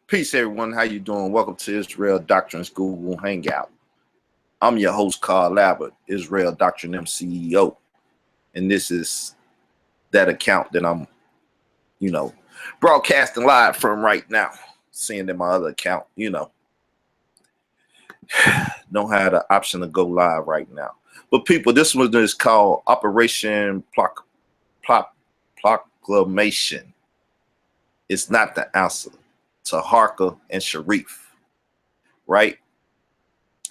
Peace, everyone. How you doing? Welcome to Israel Doctrines Google Hangout. I'm your host, Carl Labert, Israel Doctrine M CEO, and this is that account that I'm, broadcasting live from right now. Seeing that my other account, don't have the option to go live right now. But people, this one is called Operation Proclamation. It's not the answer. Taharka and Sharif, right?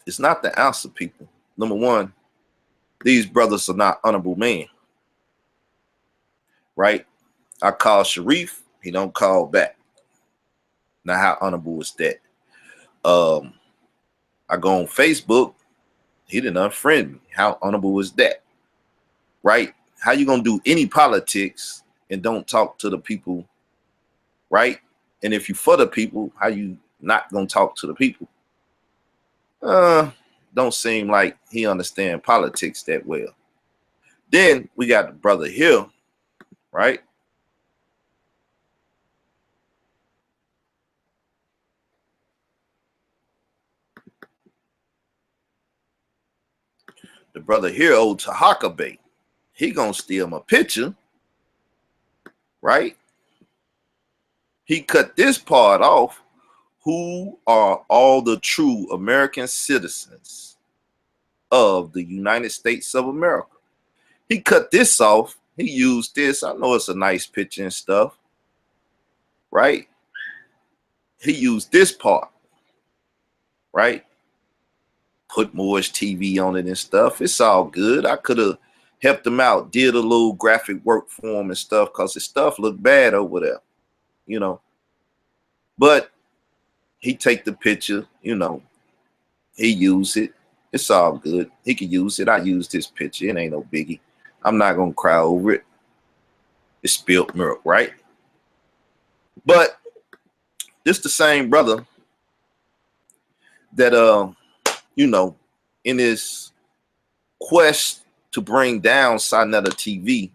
It's not the answer, people. Number one, these brothers are not honorable men, right? I call Sharif, he don't call back. Now, how honorable is that? I go on Facebook, he didn't unfriend me. How honorable is that, right? How you gonna do any politics and don't talk to the people, right? And if you for the people, how you not gonna talk to the people? Don't seem like he understand politics that well. Then we got the brother here, right? The brother here, old Taharka Bay, he gonna steal my picture, right? He cut this part off. Who are all the true American citizens of the United States of America? He cut this off. He used this. I know it's a nice picture and stuff, right? He used this part, right? Put Moore's TV on it and stuff. It's all good. I could have helped him out, did a little graphic work for him and stuff, because his stuff looked bad over there, But he take the picture, he use it. It's all good. He can use it. I used this picture. It ain't no biggie. I'm not going to cry over it. It's spilled milk, right? But this the same brother that, in his quest to bring down Sinetta TV,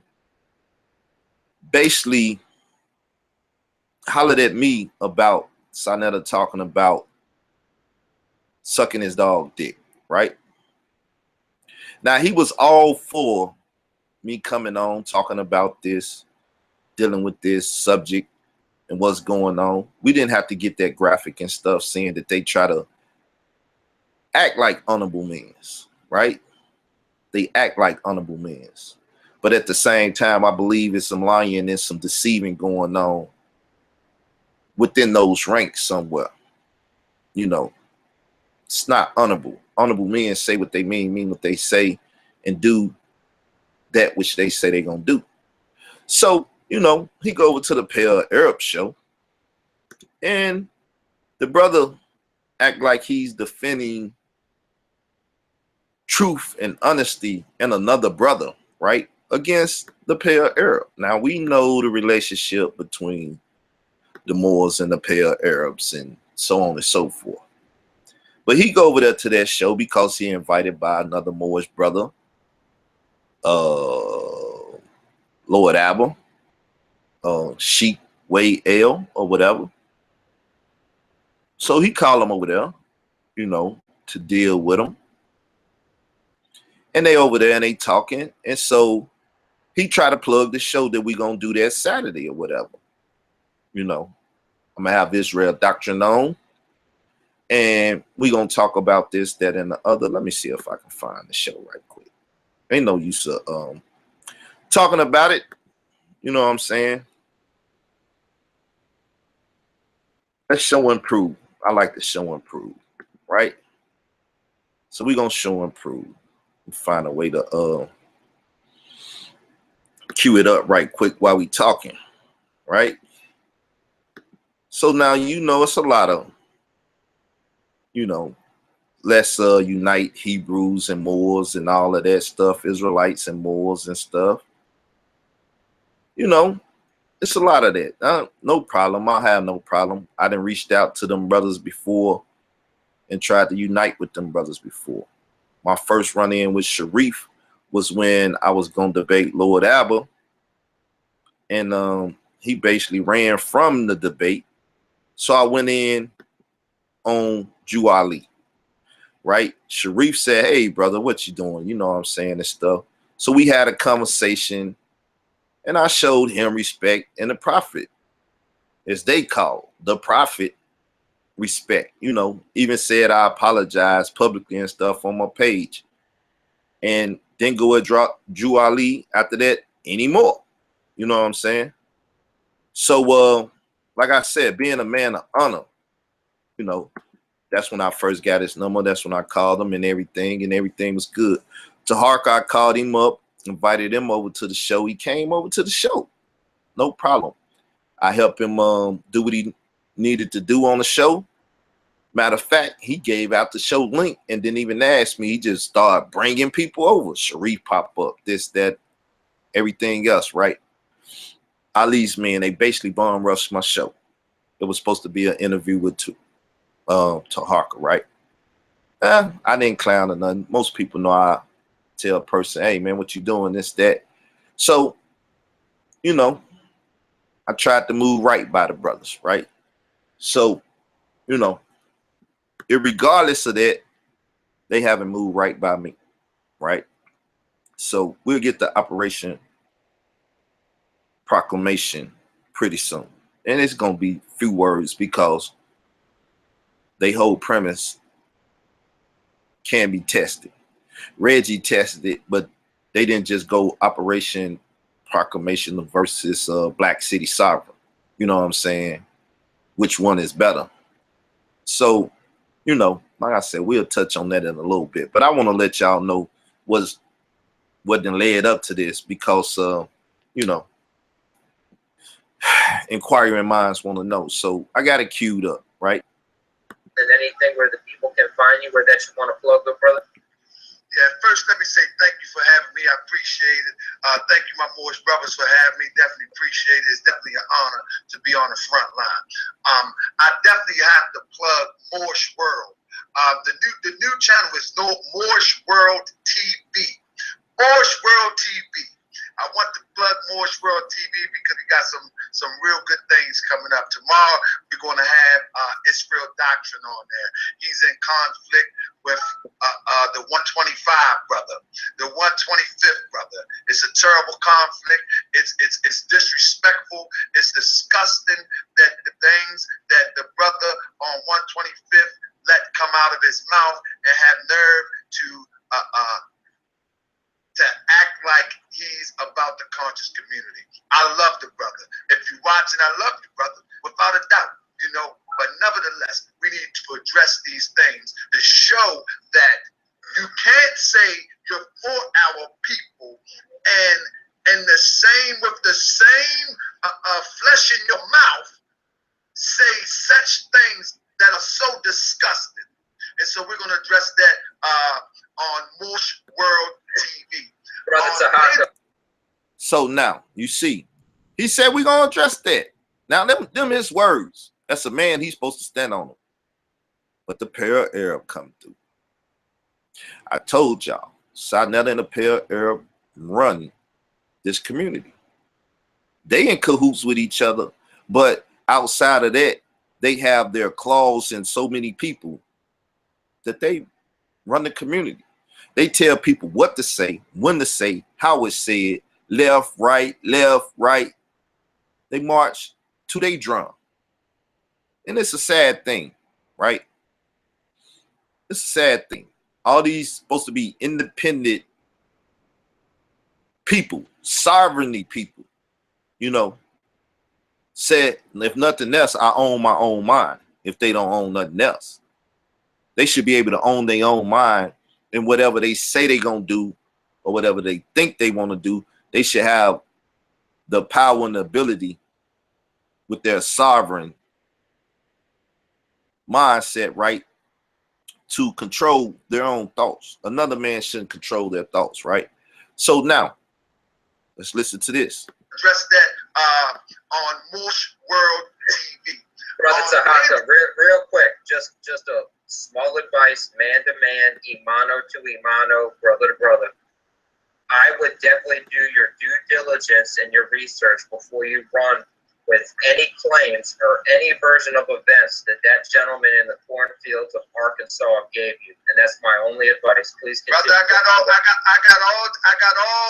basically hollered at me about Sinetta talking about sucking his dog dick, right? Now, he was all for me coming on, talking about this, dealing with this subject and what's going on. We didn't have to get that graphic and stuff, saying that they try to act like honorable men, right? They act like honorable men. But at the same time, I believe it's some lying and some deceiving going on within those ranks somewhere. It's not honorable. Honorable men say what they mean what they say, and do that which they say they're going to do. So, he go over to the Pale Arab show, and the brother act like he's defending truth and honesty and another brother, right, against the Pale Arab. Now, we know the relationship between the Moors and the Pale Arabs and so on and so forth. But he go over there to that show because he invited by another Moorish brother, Lord Abba, Sheikh Wade L or whatever. So he called him over there, to deal with him. And they over there and they talking. And so he tried to plug the show that we gonna do that Saturday or whatever. I'm gonna have Israel Doctrine on, and we gonna talk about this, that, and the other. Let me see if I can find the show right quick. Ain't no use of talking about it. You know what I'm saying? Let's show and prove. I like to show and prove, right? So we gonna show and prove. Find a way to cue it up right quick while we talking, right? So now it's a lot of let's unite Hebrews and Moors and all of that stuff, Israelites and Moors and stuff. It's a lot of that. No problem. I have no problem. I done reached out to them brothers before and tried to unite with them brothers before. My first run-in with Sharif was when I was going to debate Lord Abba, and he basically ran from the debate So I went in on Juali, right? Sharif said, hey, brother, what you doing? You know what I'm saying, and stuff. So we had a conversation, and I showed him respect, and the prophet, as they call the prophet, respect. You know, even said I apologize publicly and stuff on my page. And didn't go and drop Juali after that anymore. You know what I'm saying? So, like I said, being a man of honor, you know, that's when I first got his number. That's when I called him and everything was good. Taharka, I called him up, invited him over to the show. He came over to the show. No problem. I helped him do what he needed to do on the show. Matter of fact, he gave out the show link and didn't even ask me. He just started bringing people over. Sharif pop up, this, that, everything else, right? Ali's men, they basically bum rushed my show. It was supposed to be an interview with Taharka, right? I didn't clown or nothing. Most people know I tell a person, hey, man, what you doing, this, that. So, you know, I tried to move right by the brothers, right? So, you know, regardless of that, they haven't moved right by me, right? So we'll get the Operation Proclamation pretty soon. And it's going to be few words because they whole premise can be tested. Reggie tested it, but they didn't just go Operation Proclamation versus Black City Sovereign. You know what I'm saying? Which one is better? So, you know, like I said, we'll touch on that in a little bit. But I want to let y'all know what done led up to this because, you know, inquiring minds want to know. So I got it queued up, right? And anything where the people can find you, where that you want to plug, good brother? Yeah, first let me say thank you for having me. I appreciate it. Thank you, my Moorish brothers, for having me. Definitely appreciate it. It's definitely an honor to be on the front line. I definitely have to plug Moorish World. The new channel is Moorish World TV. Moorish World TV. I want to plug Moorish World TV because we got some real good things coming up. Tomorrow we're going to have Israel Doctrine on there. He's in conflict with the 125 brother, the 125th brother. It's a terrible conflict. It's disrespectful. It's disgusting that the things that the brother on 125th let come out of his mouth and have nerve to act like he's about the conscious community. I love the brother. If you're watching, I love you, brother, without a doubt, you know. But nevertheless, we need to address these things to show that you can't say you're for our people and with the same flesh in your mouth say such things that are so disgusting. And so we're going to address that on Moorish World TV. Brother Taharka. So now, you see, he said we're going to address that. Now, them his words. That's a man, he's supposed to stand on them. But the Para Arab come through. I told y'all, Sadnetta and the Para Arab run this community. They in cahoots with each other, but outside of that, they have their claws in so many people that they run the community. They tell people what to say, when to say, how it's said, left, right. They march to their drum. And it's a sad thing, right? It's a sad thing. All these supposed to be independent people, sovereignty people, you know, said, if nothing else, I own my own mind. If they don't own nothing else, they should be able to own their own mind. And whatever they say they're going to do or whatever they think they want to do, they should have the power and the ability with their sovereign mindset, right, to control their own thoughts. Another man shouldn't control their thoughts, right? So now, let's listen to this. Address that on Moorish World TV. Brother Taharka, real quick, just a small advice, man to man, imano to imano, brother to brother. I would definitely do your due diligence and your research before you run with any claims or any version of events that that gentleman in the cornfields of Arkansas gave you. And that's my only advice. Please continue. Brother, I got all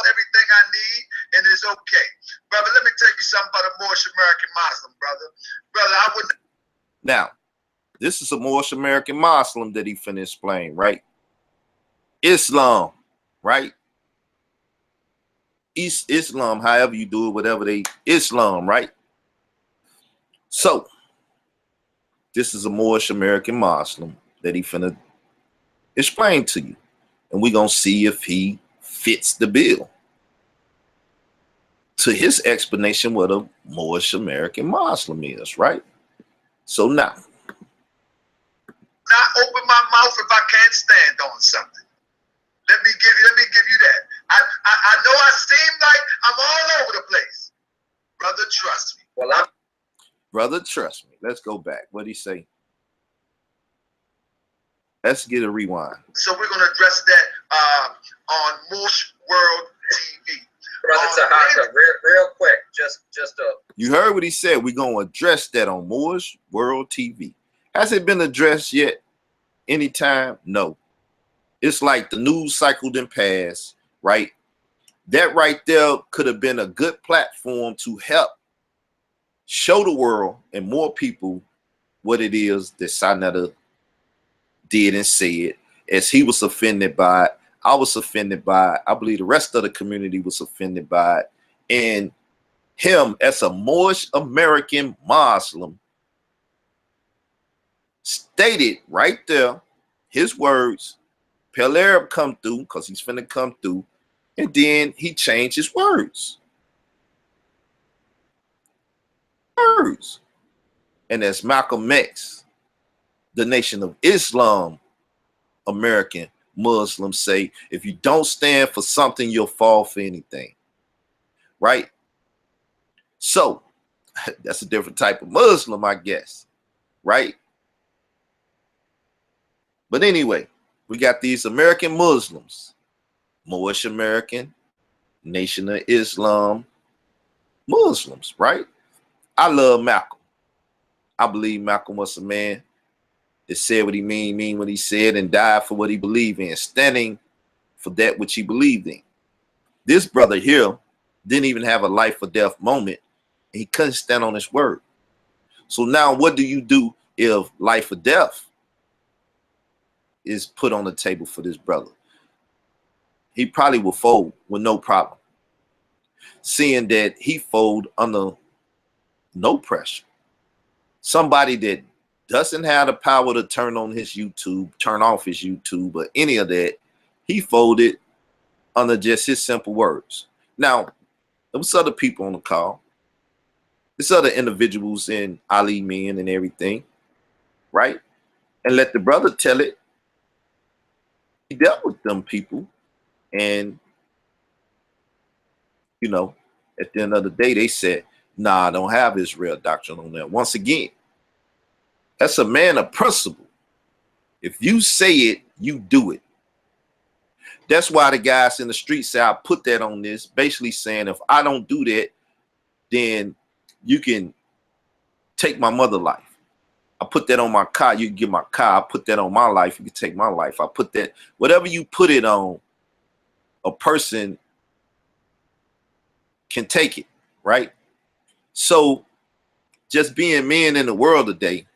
everything I need, and it's okay. Brother, let me tell you something about a Moorish American Muslim, brother. Brother, I wouldn't. Now, this is a Moorish American Muslim that he finna explain, right? Islam, right? Islam, however you do it, whatever Islam, right? So, this is a Moorish American Muslim that he finna explain to you. And we're gonna see if he fits the bill to his explanation what a Moorish American Muslim is, right? So now, not open my mouth if I can't stand on something. Let me give you that. I know I seem like I'm all over the place. Brother, trust me. Well, brother, trust me. Let's go back. What'd he say? Let's get a rewind. So we're gonna address that on Moorish World TV. Brother Taharka, real quick, just a. You heard what he said. We're gonna address that on Moorish World TV. Has it been addressed yet? Anytime? No. It's like the news cycle didn't pass, right? That right there could have been a good platform to help show the world and more people what it is that Sanetta did and said. As he was offended by it, I was offended by it. I believe the rest of the community was offended by it. And him, as a Moorish American Muslim, stated right there, his words, Pale Arab come through, because he's finna come through, and then he changed his words. And as Malcolm X, the Nation of Islam American Muslims say, if you don't stand for something, you'll fall for anything. Right? So, that's a different type of Muslim, I guess. Right? But anyway, we got these American Muslims, Moorish American, Nation of Islam Muslims, right? I love Malcolm. I believe Malcolm was a man that said what he mean what he said, and died for what he believed in, standing for that which he believed in. This brother here didn't even have a life or death moment, and he couldn't stand on his word. So now what do you do if life or death is put on the table for this brother? He probably will fold with no problem, seeing that he fold under no pressure. Somebody that doesn't have the power to turn on his YouTube, turn off his YouTube, or any of that, he folded under just his simple words. Now, there was other people on the call. There's other individuals in Ali Men and everything, right? And let the brother tell it. He dealt with them people, and you know, at the end of the day, they said, nah, I don't have Israel doctrine on that. Once again, that's a man of principle. If you say it, you do it. That's why the guys in the street say, I put that on this, basically saying, if I don't do that, then you can take my mother life. I put that on my car, you can get my car. I put that on my life, you can take my life. I put that, whatever you put it on, a person can take it, right? So just being men in the world today,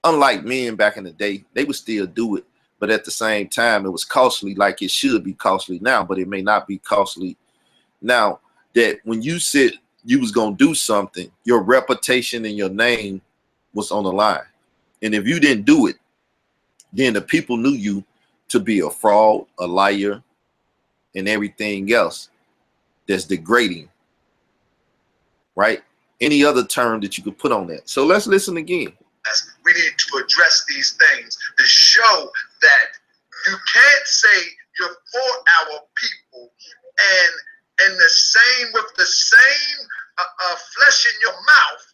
unlike men back in the day, they would still do it, but at the same time, it was costly, like it should be costly now, but it may not be costly now. That when you said you was gonna do something, your reputation and your name was on the line, and if you didn't do it, then the people knew you to be a fraud, a liar, and everything else that's degrading, right? Any other term that you could put on that. So let's listen again. We need to address these things to show that you can't say you're for our people and the same, with the same flesh in your mouth,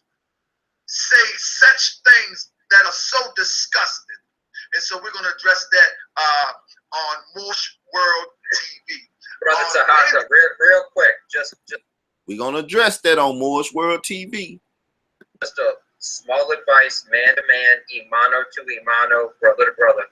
say such things that are so disgusting. And so we're going to address that on Moorish World TV. Brother Taharka, real quick, just We're going to address that on Moore's World TV. Just a small advice, man to man, imano to imano, brother to brother.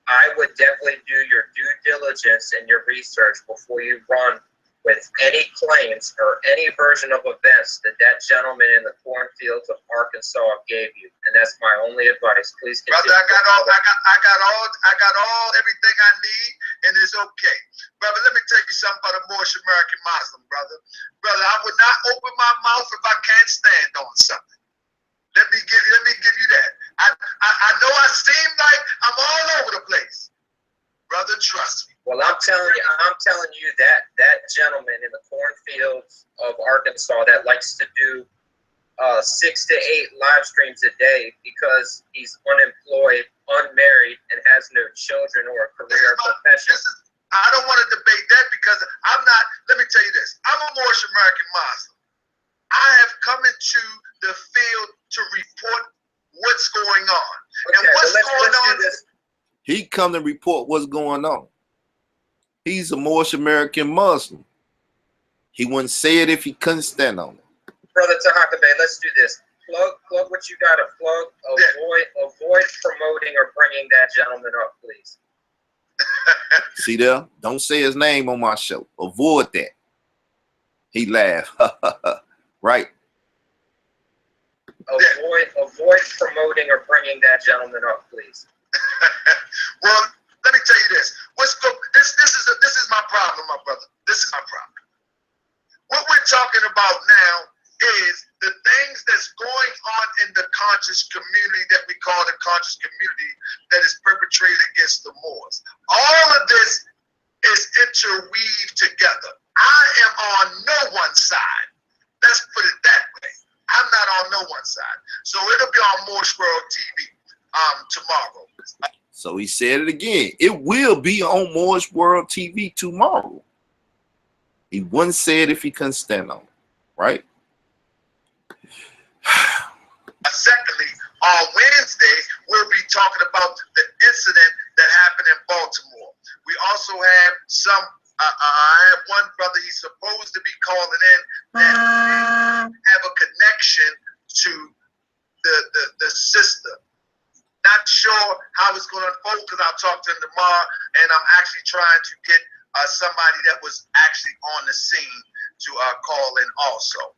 I would definitely do your due diligence and your research before you run with any claims or any version of events that that gentleman in the cornfields of Arkansas gave you. And that's my only advice. Please continue. Brother, I got all everything I need, and it's okay. Brother, let me tell you something about a Moorish American Muslim, brother. Brother, I would not open my mouth if I can't stand on something. Let me give you that. I know I seem like I'm all over the place. Brother, trust me. Well, I'm telling you that gentleman in the cornfields of Arkansas that likes to do 6 to 8 live streams a day because he's unemployed, unmarried, and has no children or a career or profession. I don't want to debate that because I'm not. Let me tell you this. I'm a Moorish American Muslim. I have come into the field to report what's going on. Okay, and what's going on? He come to report what's going on. He's a Moorish American Muslim. He wouldn't say it if he couldn't stand on it. Brother Taharka, let's do this. Plug what you got to plug. Avoid promoting or bringing that gentleman up, please. See there? Don't say his name on my show. Avoid that. He laughed. Right. Avoid promoting or bringing that gentleman up, please. Well, let me tell you this. This is my problem, my brother. This is my problem. What we're talking about now is the things that's going on in the conscious community that we call the conscious community that is perpetrated against the Moors. All of this is interweaved together. I am on no one side. Let's put it that way. I'm not on no one side. So it'll be on Moore's World TV tomorrow. So he said it again. It will be on Moore's World TV tomorrow. He wouldn't say it if he couldn't stand on it, right? Secondly, on Wednesday, we'll be talking about the incident that happened in Baltimore. We also have some, I have one brother, he's supposed to be calling in that have a connection to the sister. Not sure how it's going to unfold because I'll talk to him tomorrow, and I'm actually trying to get somebody that was actually on the scene to call in also.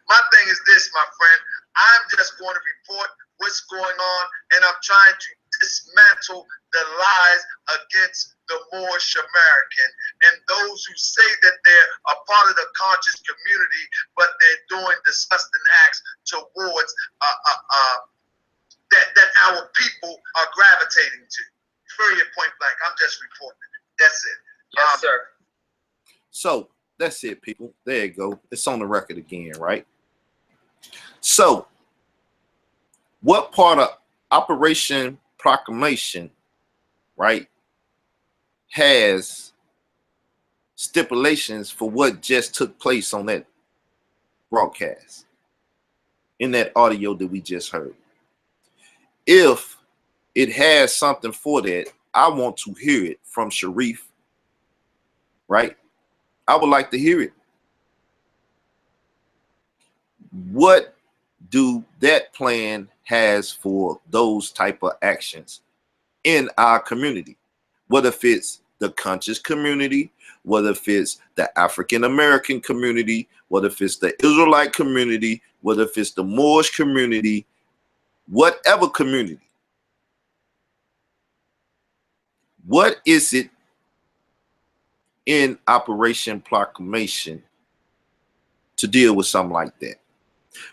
My thing is this, my friend. I'm just going to report what's going on, and I'm trying to dismantle the lies against the Moorish American and those who say that they're a part of the conscious community, but they're doing disgusting acts towards that our people are gravitating to. Period, point blank. I'm just reporting it. That's it. Yes, sir. So that's it, people. There you go. It's on the record again, right? So, what part of Operation Proclamation, right, has stipulations for what just took place on that broadcast, in that audio that we just heard? If it has something for that, I want to hear it from Sharif, right? I would like to hear it. What do that plan has for those type of actions in our community? Whether if it's the conscious community, whether if it's the African American community, whether if it's the Israelite community, whether if it's the Moorish community, whatever community. What is it in Operation Proclamation to deal with something like that?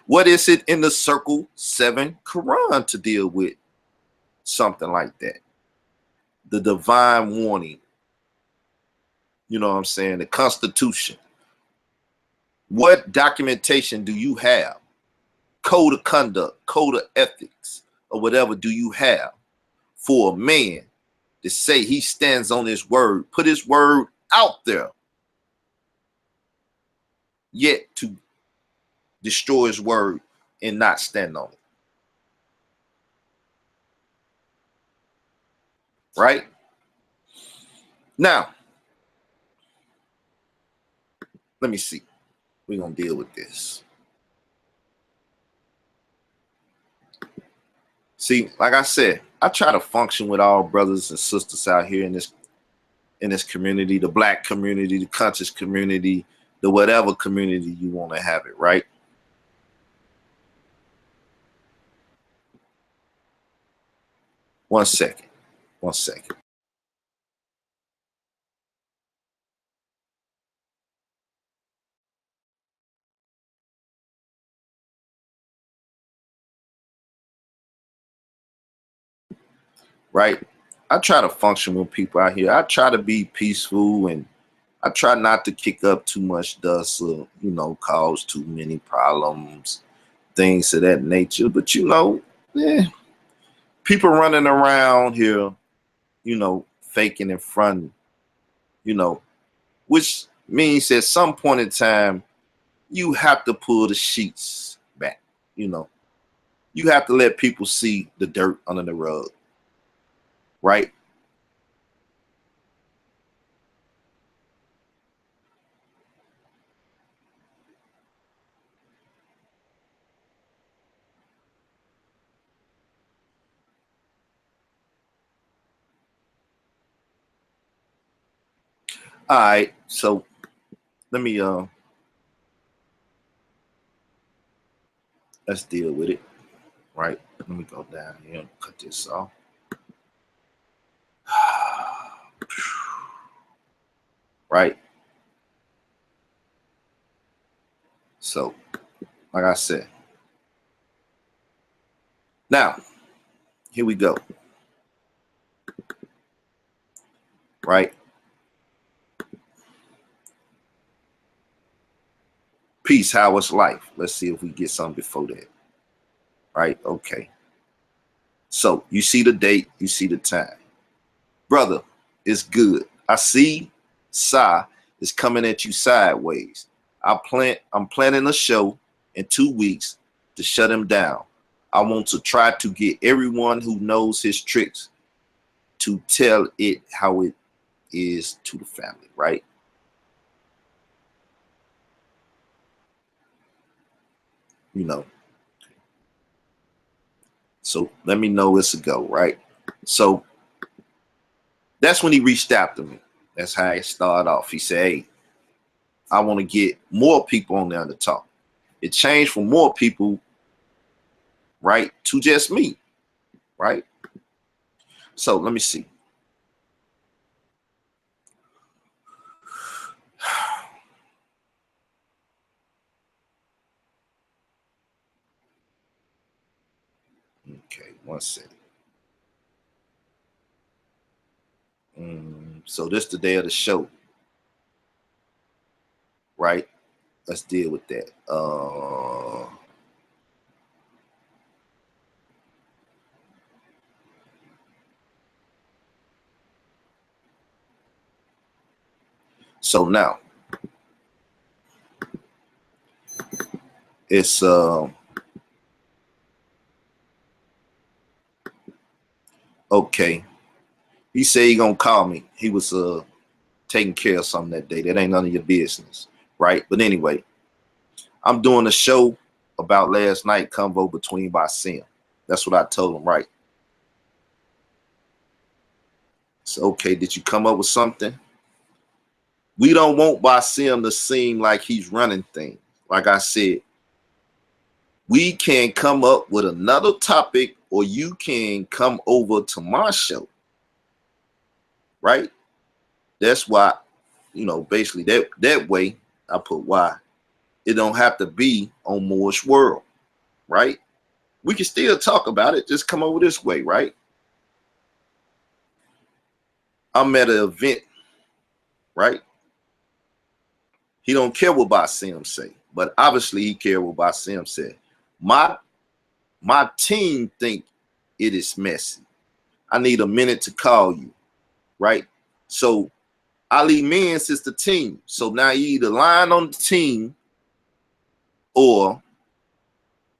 What is it in the Circle 7 Quran to deal with something like that? The divine warning. You know what I'm saying? The Constitution. What documentation do you have? Code of conduct, code of ethics, or whatever do you have for a man to say he stands on his word, put his word out there, yet to destroy his word and not stand on it? Right? Now, let me see. We're gonna deal with this. See, like I said, I try to function with all brothers and sisters out here in this community, the black community, the conscious community, the whatever community you want to have it, right? One second. One second. Right? I try to function with people out here. I try to be peaceful, and I try not to kick up too much dust or, you know, cause too many problems, things of that nature. But, you know, people running around here, you know, faking and fronting, you know, which means at some point in time, you have to pull the sheets back, you know. You have to let people see the dirt under the rug, right? All right, so let me let's deal with it, right? Let me go down here and cut this off. Right? So, like I said, now here we go. Right? Peace, how is life? Let's see if we get something before that. Right? Okay. So you see the date, you see the time. Brother, it's good. I see Sa is coming at you sideways. I'm planning a show in 2 weeks to shut him down. I want to try to get everyone who knows his tricks to tell it how it is to the family, right? You know. So let me know it's a go, right? So that's when he reached out to me. That's how it started off. He said, hey, I want to get more people on there to talk. It changed from more people, right, to just me, right? So let me see. Okay, one second. So this is the day of the show, right? Let's deal with that. So now it's okay. He said he gonna call me. He was taking care of something that day. That ain't none of your business, right? But anyway, I'm doing a show about last night convo between Basim. That's what I told him, right? So okay, did you come up with something? We don't want Basim to seem like he's running things. Like I said, we can come up with another topic, or you can come over to my show, right? That's why, you know, basically that way I put why it don't have to be on Moore's World, right? We can still talk about it. Just come over this way, right? I'm at an event, right? He don't care what Basim say, but obviously he care what Basim said. My team think it is messy. I need a minute to call you, right? So Ali Mans is the team. So now you either lying on the team or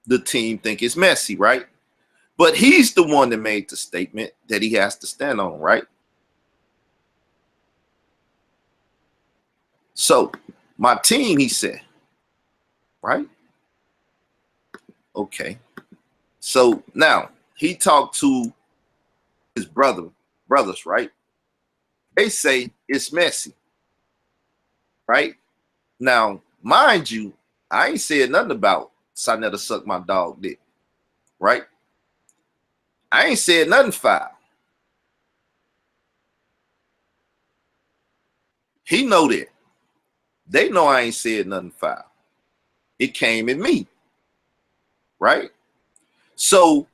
the team think it's messy, right? But he's the one that made the statement that he has to stand on, right? So my team, he said, right? Okay. So now he talked to his brothers, right? They say it's messy, right? Now, mind you, I ain't said nothing about Sonetta suck my dog dick, right? I ain't said nothing foul. He know that. They know I ain't said nothing foul. It came at me, right? So,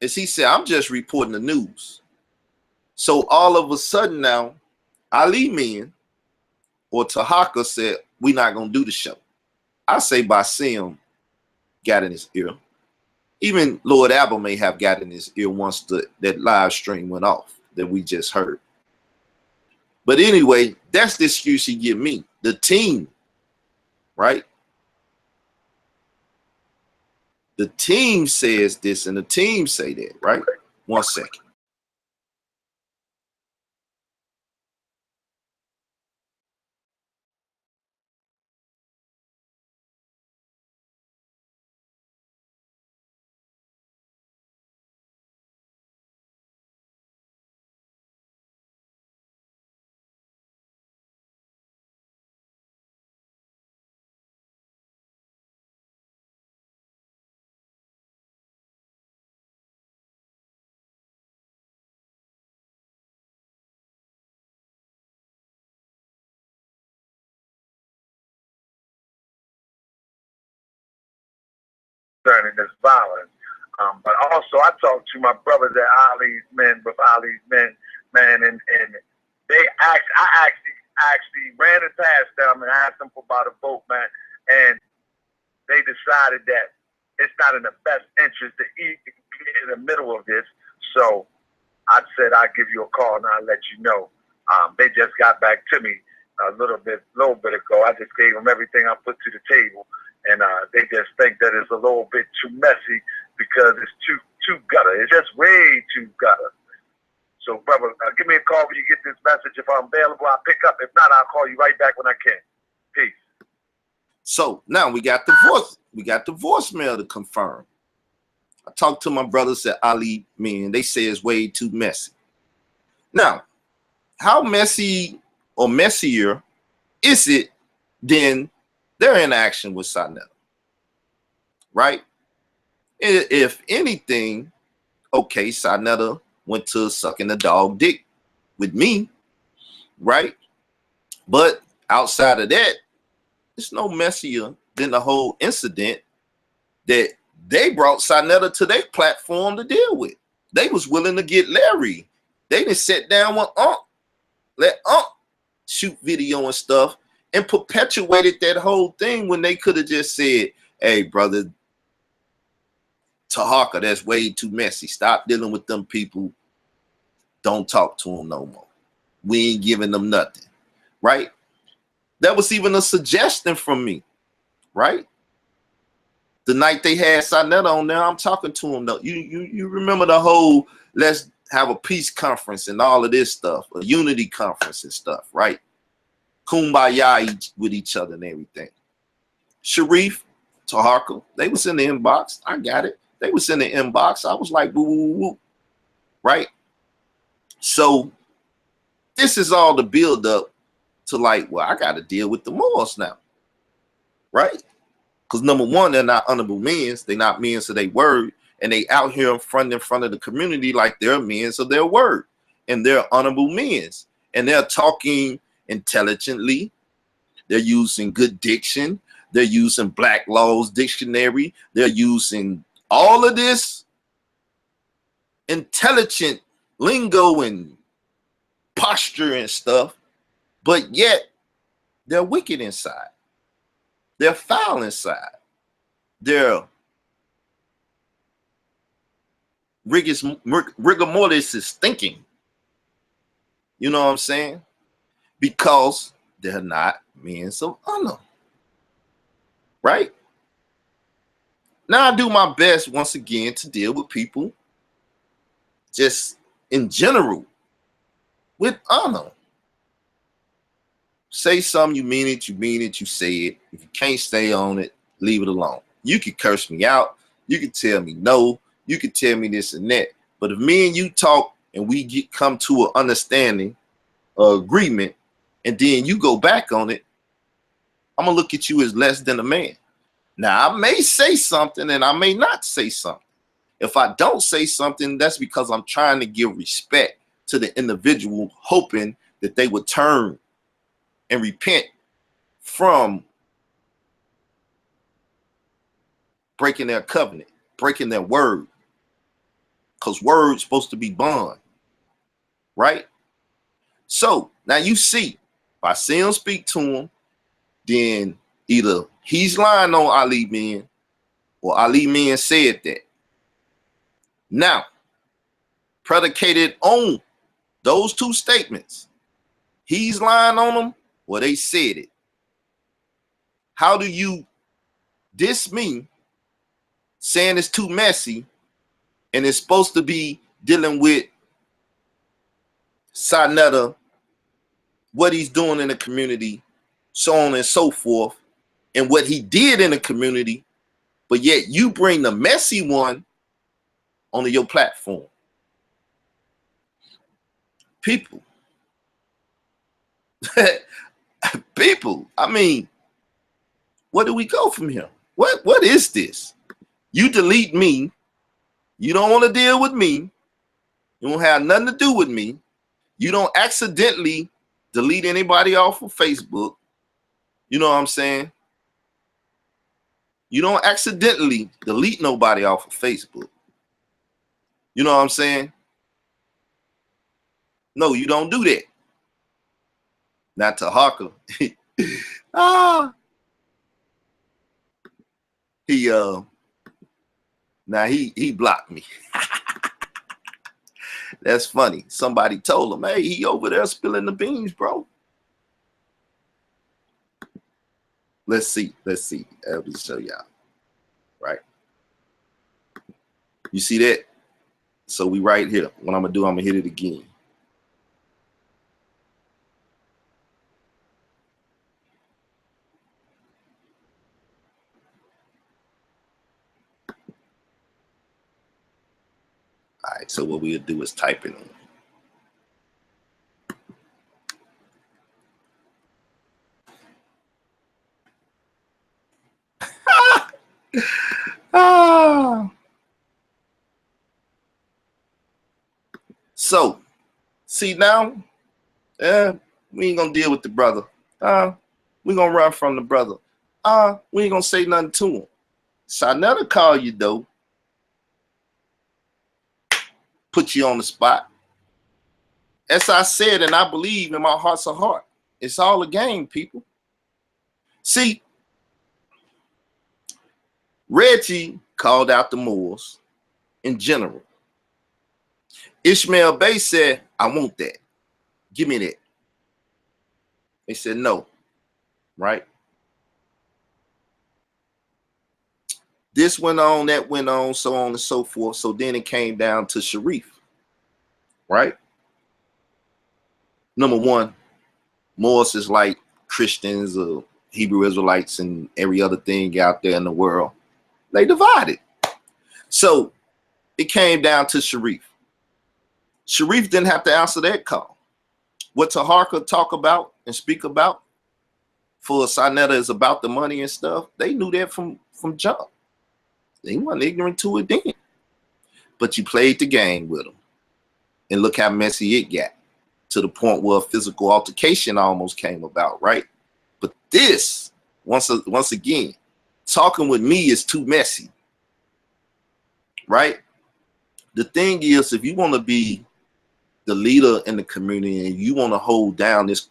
as he said, I'm just reporting the news. So all of a sudden now, Ali Men or Taharka said, we're not going to do the show. I say Basim got in his ear. Even Lord Abel may have got in his ear once that live stream went off that we just heard. But anyway, that's the excuse he give me. The team, right? The team says this and the team say that, right? 1 second. Concerning this violence. But also, I talked to my brothers at Ali's Men with Ali's Men, man, and I actually ran it past them and asked them for about a vote, man, and they decided that it's not in the best interest to get in the middle of this. So I said I'd give you a call and I'll let you know. They just got back to me a little bit ago. I just gave them everything I put to the table, and they just think that it's a little bit too messy because it's too gutter. It's just way too gutter. So, brother, give me a call when you get this message. If I'm available, I'll pick up. If not, I'll call you right back when I can. Peace. So now we got the voicemail to confirm. I talked to my brothers at Ali Men. They say it's way too messy. Now, how messy or messier is it than their interaction with Sonetta? Right? If anything, okay, Sonetta went to sucking the dog dick with me, right? But outside of that, it's no messier than the whole incident that they brought Sonetta to their platform to deal with. They was willing to get Larry. They didn't sit down with let shoot video and stuff and perpetuated that whole thing when they could have just said, hey, brother, Taharka, that's way too messy. Stop dealing with them people. Don't talk to them no more. We ain't giving them nothing, right? That was even a suggestion from me, right? The night they had Sonetta on there, I'm talking to him though. You remember the whole let's have a peace conference and all of this stuff, a unity conference and stuff, right? Kumbaya with each other and everything. Sharif, Taharka, they was in the inbox. I got it. They was in the inbox. I was like, woo, woo, woo, right? So this is all the build up to like, well, I got to deal with the Moors now, right? Because number one, they're not honorable men. They're not men of their word. And they out here in front of the community like they're men of their word. And they're honorable men. And they're talking intelligently. They're using good diction. They're using Black Law's dictionary. They're using all of this intelligent lingo and posture and stuff. But yet, they're wicked inside. They're foul inside. They're rigor mortis is thinking. You know what I'm saying? Because they're not men of honor. Right? Now I do my best once again to deal with people just in general with honor. Say something, you mean it, you say it. If you can't stay on it, leave it alone. You could curse me out. You could tell me no. You could tell me this and that. But if me and you talk and we come to an understanding, agreement, and then you go back on it, I'm going to look at you as less than a man. Now, I may say something and I may not say something. If I don't say something, that's because I'm trying to give respect to the individual, hoping that they would turn and repent from breaking their covenant, breaking their word. Because word's supposed to be bond, right? So now you see, if I see him speak to him, then either he's lying on Ali Men or Ali Men said that. Now, predicated on those two statements, he's lying on them or they said it. How do you diss me saying it's too messy and it's supposed to be dealing with Sinetta, what he's doing in the community, so on and so forth, and what he did in the community, but yet you bring the messy one onto your platform? People. People, I mean, where do we go from here? What is this? You delete me. You don't want to deal with me. You don't have nothing to do with me. You don't accidentally delete anybody off of Facebook. You know what I'm saying? You don't accidentally delete nobody off of Facebook. You know what I'm saying? No, you don't do that. Not Taharka. He blocked me. That's funny. Somebody told him, hey, he over there spilling the beans, bro. Let's see. Let me show y'all. Right. You see that? So we right here. What I'm gonna do, I'm gonna hit it again. All right, so what we'll do is type it in. So, see now, we ain't gonna deal with the brother. We gonna run from the brother. We ain't gonna say nothing to him. Sinetta call you though, put you on the spot. As I said, and I believe in my heart's a heart, it's all a game, people. See, Reggie called out the Moors in general. Ishmael Bey said, I want that. Give me that. They said no, right? This went on, that went on, so on and so forth. So then it came down to Sharif, right? Number one, Moors is like Christians or Hebrew Israelites and every other thing out there in the world. They divided. So it came down to Sharif. Sharif didn't have to answer that call. What Taharka talk about and speak about for Sinetta is about the money and stuff. They knew that from jump. They weren't ignorant to it then. But you played the game with them. And look how messy it got, to the point where a physical altercation almost came about, right? But this, once again, talking with me is too messy, right? The thing is, if you want to be the leader in the community and you want to hold down this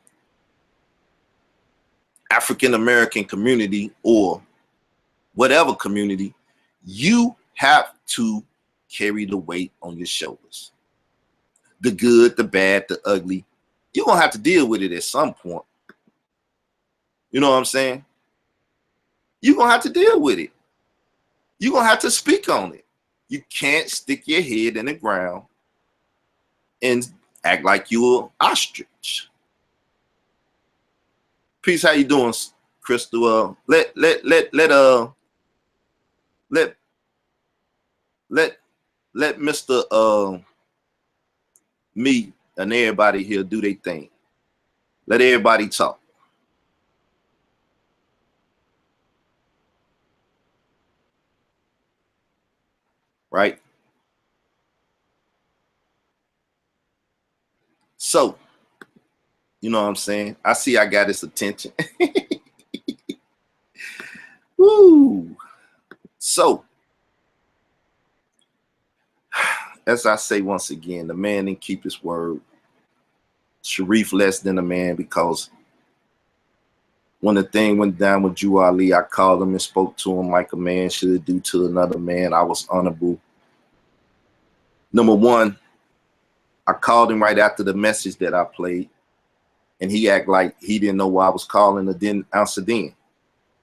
African-American community or whatever community, you have to carry the weight on your shoulders. The good, the bad, the ugly. You're going to have to deal with it at some point. You know what I'm saying? You're going to have to deal with it. You're going to have to speak on it. You can't stick your head in the ground and act like you're an ostrich. Peace. How you doing, Crystal? Let Mr. Me and everybody here do their thing. Let everybody talk. Right? So, you know what I'm saying? I see I got his attention. Woo. So, as I say once again, the man didn't keep his word. Sharif less than a man, because when the thing went down with Drew Ali, I called him and spoke to him like a man should do to another man. I was honorable. Number one, I called him right after the message that I played, and he acted like he didn't know why I was calling or didn't answer then.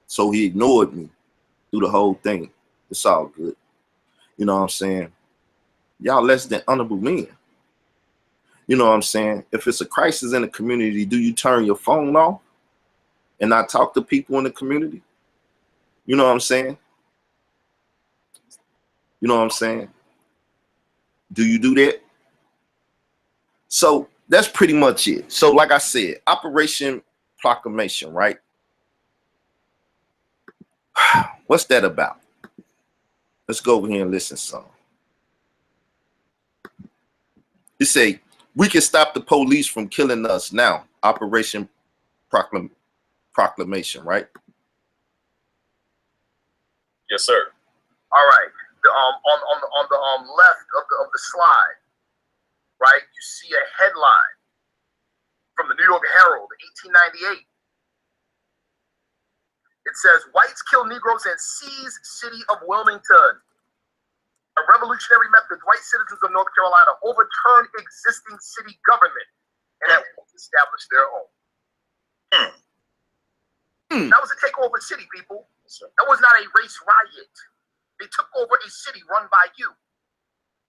So he ignored me through the whole thing. It's all good. You know what I'm saying? Y'all less than honorable men. You know what I'm saying? If it's a crisis in the community, do you turn your phone off and not talk to people in the community? You know what I'm saying? You know what I'm saying? Do you do that? So that's pretty much it. So like I said, Operation Proclamation, right? What's that about? Let's go over here and listen some. It say, we can stop the police from killing us now. Operation Proclamation, right? Yes, sir. All right. On the left of the slide, right, you see a headline from the New York Herald, 1898. It says, "Whites kill Negroes and seize city of Wilmington. A revolutionary method, white citizens of North Carolina overturned existing city government and at once established their own." That was a takeover city, people. That was not a race riot. They took over a city run by you.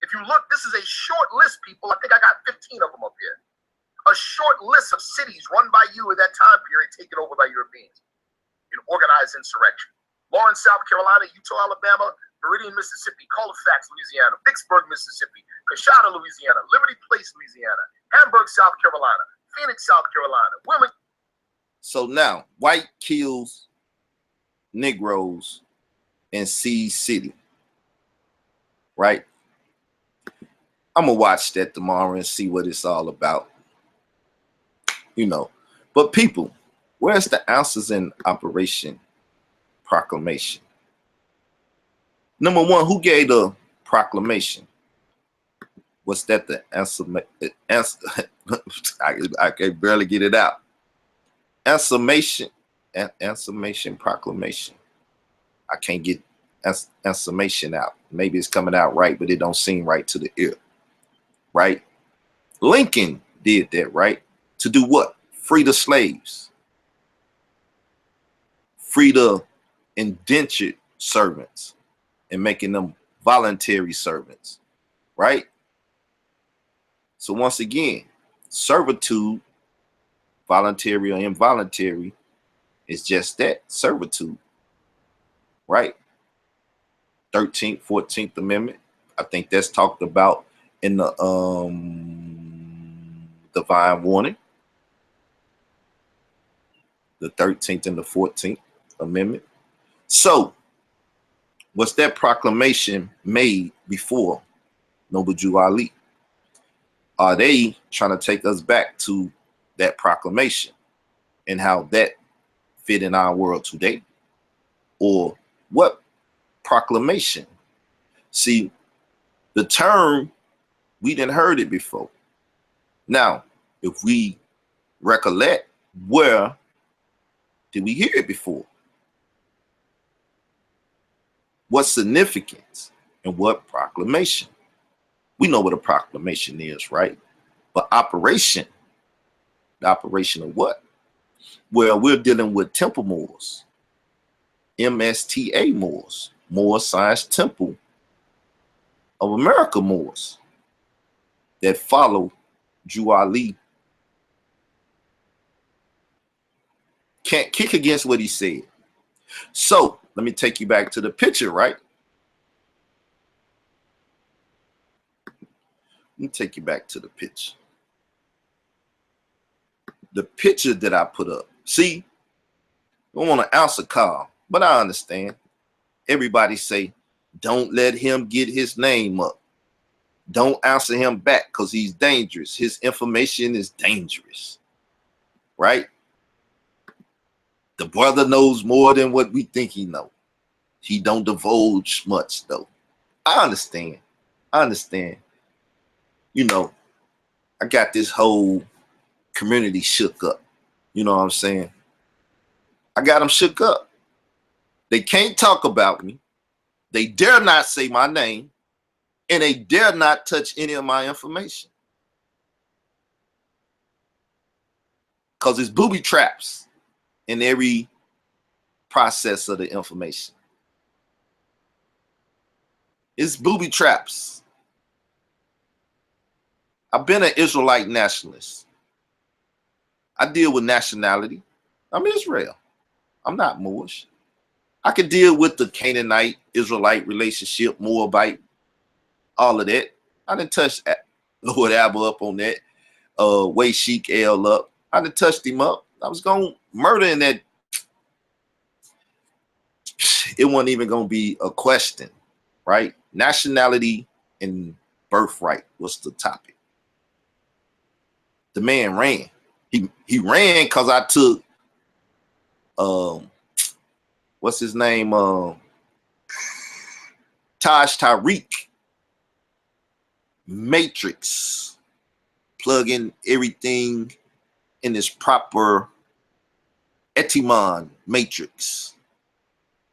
If you look, this is a short list, people. I think I got 15 of them up here. A short list of cities run by you in that time period taken over by Europeans in organized insurrection. Lawrence, South Carolina, Utah, Alabama, Meridian, Mississippi, Colfax, Louisiana, Vicksburg, Mississippi, Coshada, Louisiana, Liberty Place, Louisiana, Hamburg, South Carolina, Phoenix, South Carolina, Wilmington. So now, white kills Negroes in Sea City, right? I'm gonna watch that tomorrow and see what it's all about, you know. But people, where's the answers in Operation Proclamation? Number one, who gave the proclamation? Was that the answer? I can barely get it out. Answermation Proclamation. I can't get answermation out. Maybe it's coming out right, but it don't seem right to the ear. Right? Lincoln did that, right? To do what? Free the slaves. Free the indentured servants and making them voluntary servants, right? So once again, servitude, voluntary or involuntary, is just that, servitude, right? 13th, 14th Amendment. I think that's talked about in the Divine Warning. The 13th and the 14th Amendment. So, was that proclamation made before Noble Drew Ali? Are they trying to take us back to that proclamation and how that fit in our world today? Or what proclamation? See, the term, we didn't heard it before. Now, if we recollect, where did we hear it before? What significance and what proclamation? We know what a proclamation is, right? But operation, the operation of what? Well, we're dealing with temple Moors, MSTA Moors, Moor Science Temple of America Moors that follow Drew Ali Can't kick against what he said. So let me take you back to the picture, right? Let me take you back to the picture. The picture that I put up. See, I don't want to answer call, but I understand. Everybody say, don't let him get his name up. Don't answer him back because he's dangerous. His information is dangerous, right? The brother knows more than what we think he knows. He don't divulge much, though. I understand. I understand. You know, I got this whole community shook up. You know what I'm saying? I got them shook up. They can't talk about me. They dare not say my name. And they dare not touch any of my information. Because it's booby traps in every process of the information. It's booby traps. I've been an Israelite nationalist. I deal with nationality. I'm Israel. I'm not Moorish. I can deal with the Canaanite, Israelite relationship, Moabite, all of that. I didn't touch Lord Abba up on that. Way Sheik L up. I done touched him up. I was going to murder in that. It wasn't even going to be a question, right? Nationality and birthright was the topic. The man ran. He ran because I took, what's his name? Tariq. Matrix. Plug in everything in this proper etymon matrix.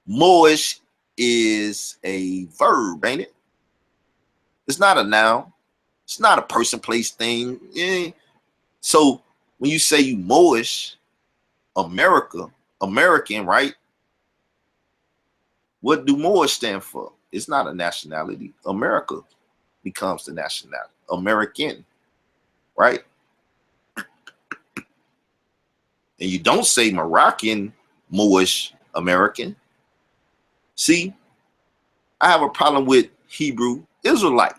Moorish is a verb, ain't it? It's not a noun. It's not a person, place, thing. Yeah. So when you say you Moorish, American, right? What do Moorish stand for? It's not a nationality. America becomes the nationality. American, right? And you don't say Moroccan, Moorish, American. See, I have a problem with Hebrew Israelite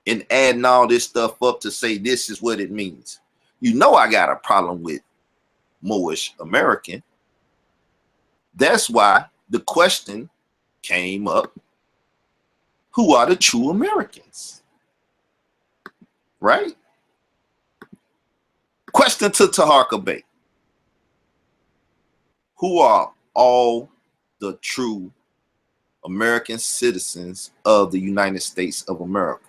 and adding all this stuff up to say this is what it means. You know I got a problem with Moorish American. That's why the question came up, who are the true Americans? Right? Question to Taharka Bay. Who are all the true American citizens of the United States of America?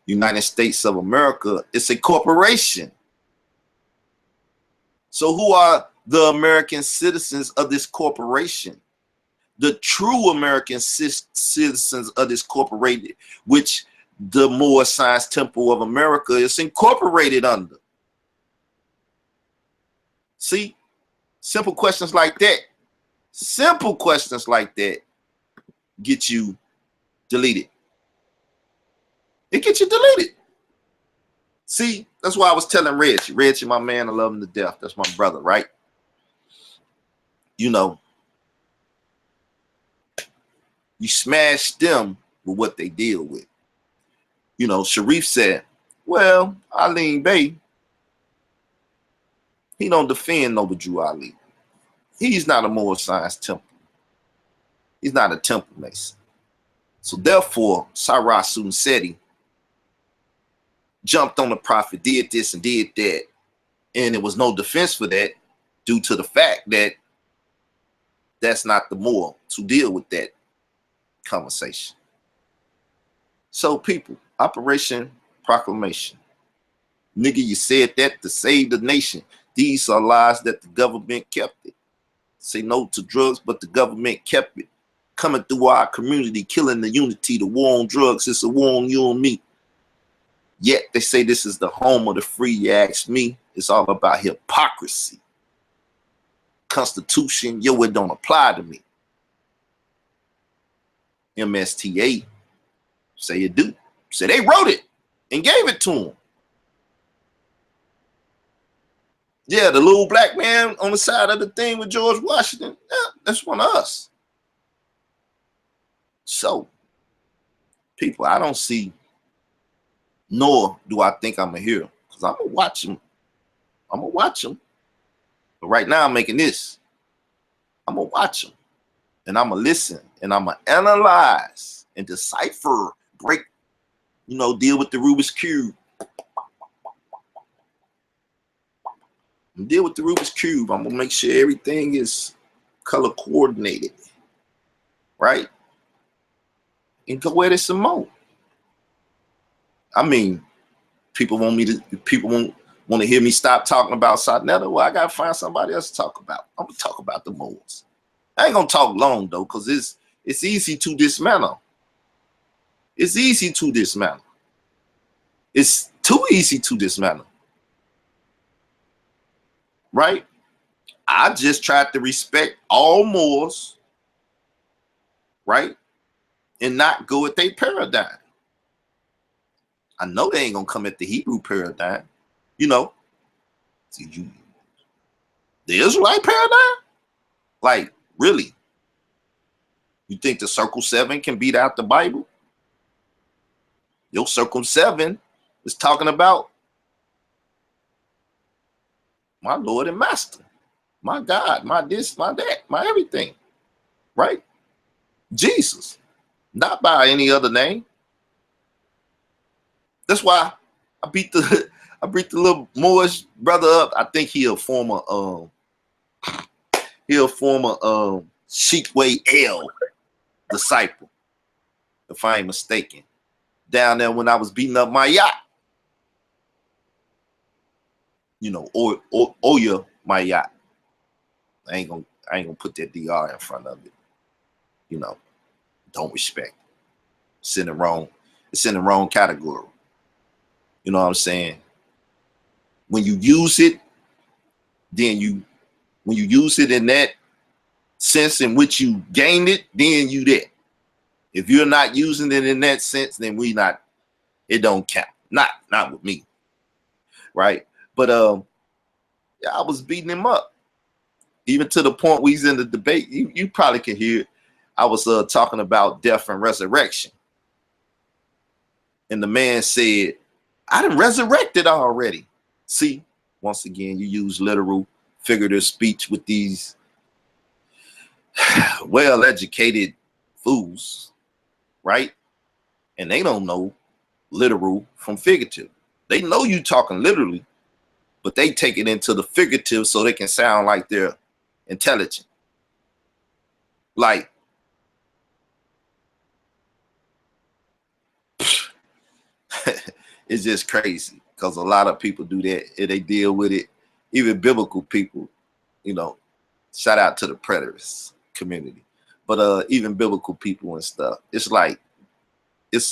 United States of America is a corporation. So who are the American citizens of this corporation? The true American citizens of this corporation, which the Moorish Science Temple of America is incorporated under. See, simple questions like that. Simple questions like that get you deleted. It gets you deleted. See, that's why I was telling Reggie. Reggie, my man, I love him to death. That's my brother, right? You know, you smash them with what they deal with. You know, Sharif said, well, Alim Bey, he don't defend Noble Drew Ali. He's not a Moorish Science Temple. He's not a temple mason. So therefore, Sarah Sunseti jumped on the prophet, did this and did that. And there was no defense for that due to the fact that that's not the moral to deal with that conversation. So people, Operation Proclamation. Nigga, you said that to save the nation. These are lies that the government kept it. Say no to drugs, but the government kept it. Coming through our community, killing the unity, the war on drugs. It's a war on you and me. Yet they say this is the home of the free. You ask me, it's all about hypocrisy. Constitution, yo, it don't apply to me. MSTA say it do. Say they wrote it and gave it to them. Yeah, the little black man on the side of the thing with George Washington. Yeah, that's one of us. So, people, I don't see, nor do I think I'm a hero, because I'm gonna watch them. I'm gonna watch them. But right now, I'm making this. I'm gonna watch them, and I'm gonna listen, and I'm gonna analyze and decipher, break, deal with the Rubik's Cube. Deal with the Rubik's Cube. I'm gonna make sure everything is color coordinated, right? And go at it some more. I mean, people won't want to hear me stop talking about Sarnetta. Well, I gotta find somebody else to talk about. I'm gonna talk about the Moors. I ain't gonna talk long though, because it's easy to dismantle. It's easy to dismantle. It's too easy to dismantle. Right? I just tried to respect all Moors, right? And not go at their paradigm. I know they ain't gonna come at the Hebrew paradigm, See, the Israelite paradigm? Like, really? You think the Circle 7 can beat out the Bible? Your Circle 7 is talking about my Lord and Master, my God, my this, my that, my everything, right? Jesus, not by any other name. That's why I beat the little Moorish brother up. I think he a former Sheikh El disciple, if I ain't mistaken. Down there when I was beating up my yacht. Oya my yacht. I ain't gonna put that DR in front of it. Don't respect. It's in the wrong category. You know what I'm saying? When you use it, when you use it in that sense in which you gained it, then you there. If you're not using it in that sense, then it don't count. Not with me. Right? But I was beating him up. Even to the point we was in the debate. You probably can hear it. I was talking about death and resurrection. And the man said, I done resurrected already. See, once again, you use literal, figurative speech with these well-educated fools, right? And they don't know literal from figurative. They know you talking literally, but they take it into the figurative so they can sound like they're intelligent. Like, it's just crazy because a lot of people do that and they deal with it. Even biblical people, shout out to the preterist community, but even biblical people and stuff. It's like, if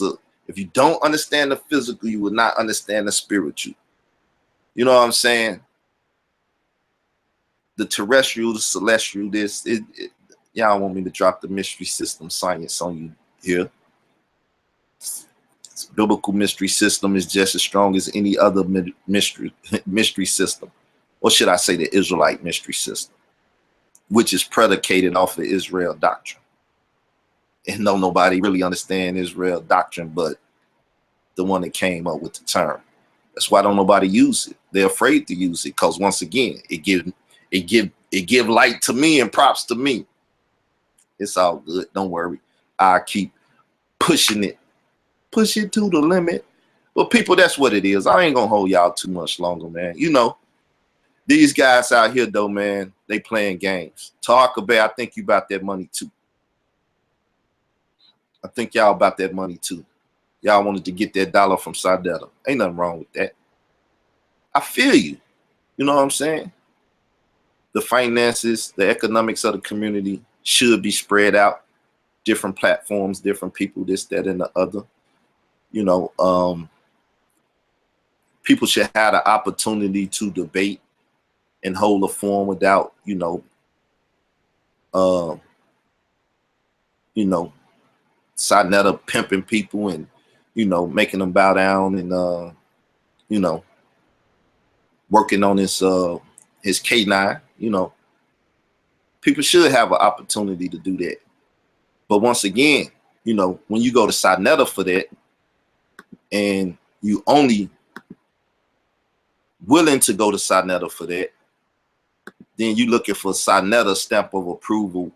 you don't understand the physical, you will not understand the spiritual. You know what I'm saying? The terrestrial, the celestial, y'all want me to drop the mystery system science on you here. Biblical mystery system is just as strong as any other mystery system. Or should I say the Israelite mystery system, which is predicated off of Israel doctrine. And nobody really understand Israel doctrine but the one that came up with the term. That's why don't nobody use it. They're afraid to use it because once again, it give light to me and props to me. It's all good. Don't worry. I keep pushing it. Push it to the limit. But people, that's what it is. I ain't gonna hold y'all too much longer, man. These guys out here though, man, they playing games. Taharka Bay, I think you about that money too. I think y'all about that money too. Y'all wanted to get that dollar from Sarnetta. Ain't nothing wrong with that. I feel you. You know what I'm saying? The finances, the economics of the community should be spread out. Different platforms, different people, this, that, and the other. People should have the opportunity to debate and hold a forum without, Sarnetta pimping people and, making them bow down and, working on this his K9. You know, people should have an opportunity to do that. But once again, you know, when you go to Sinetta for that, and you only willing to go to Sinetta for that, then you looking for Sinetta's stamp of approval,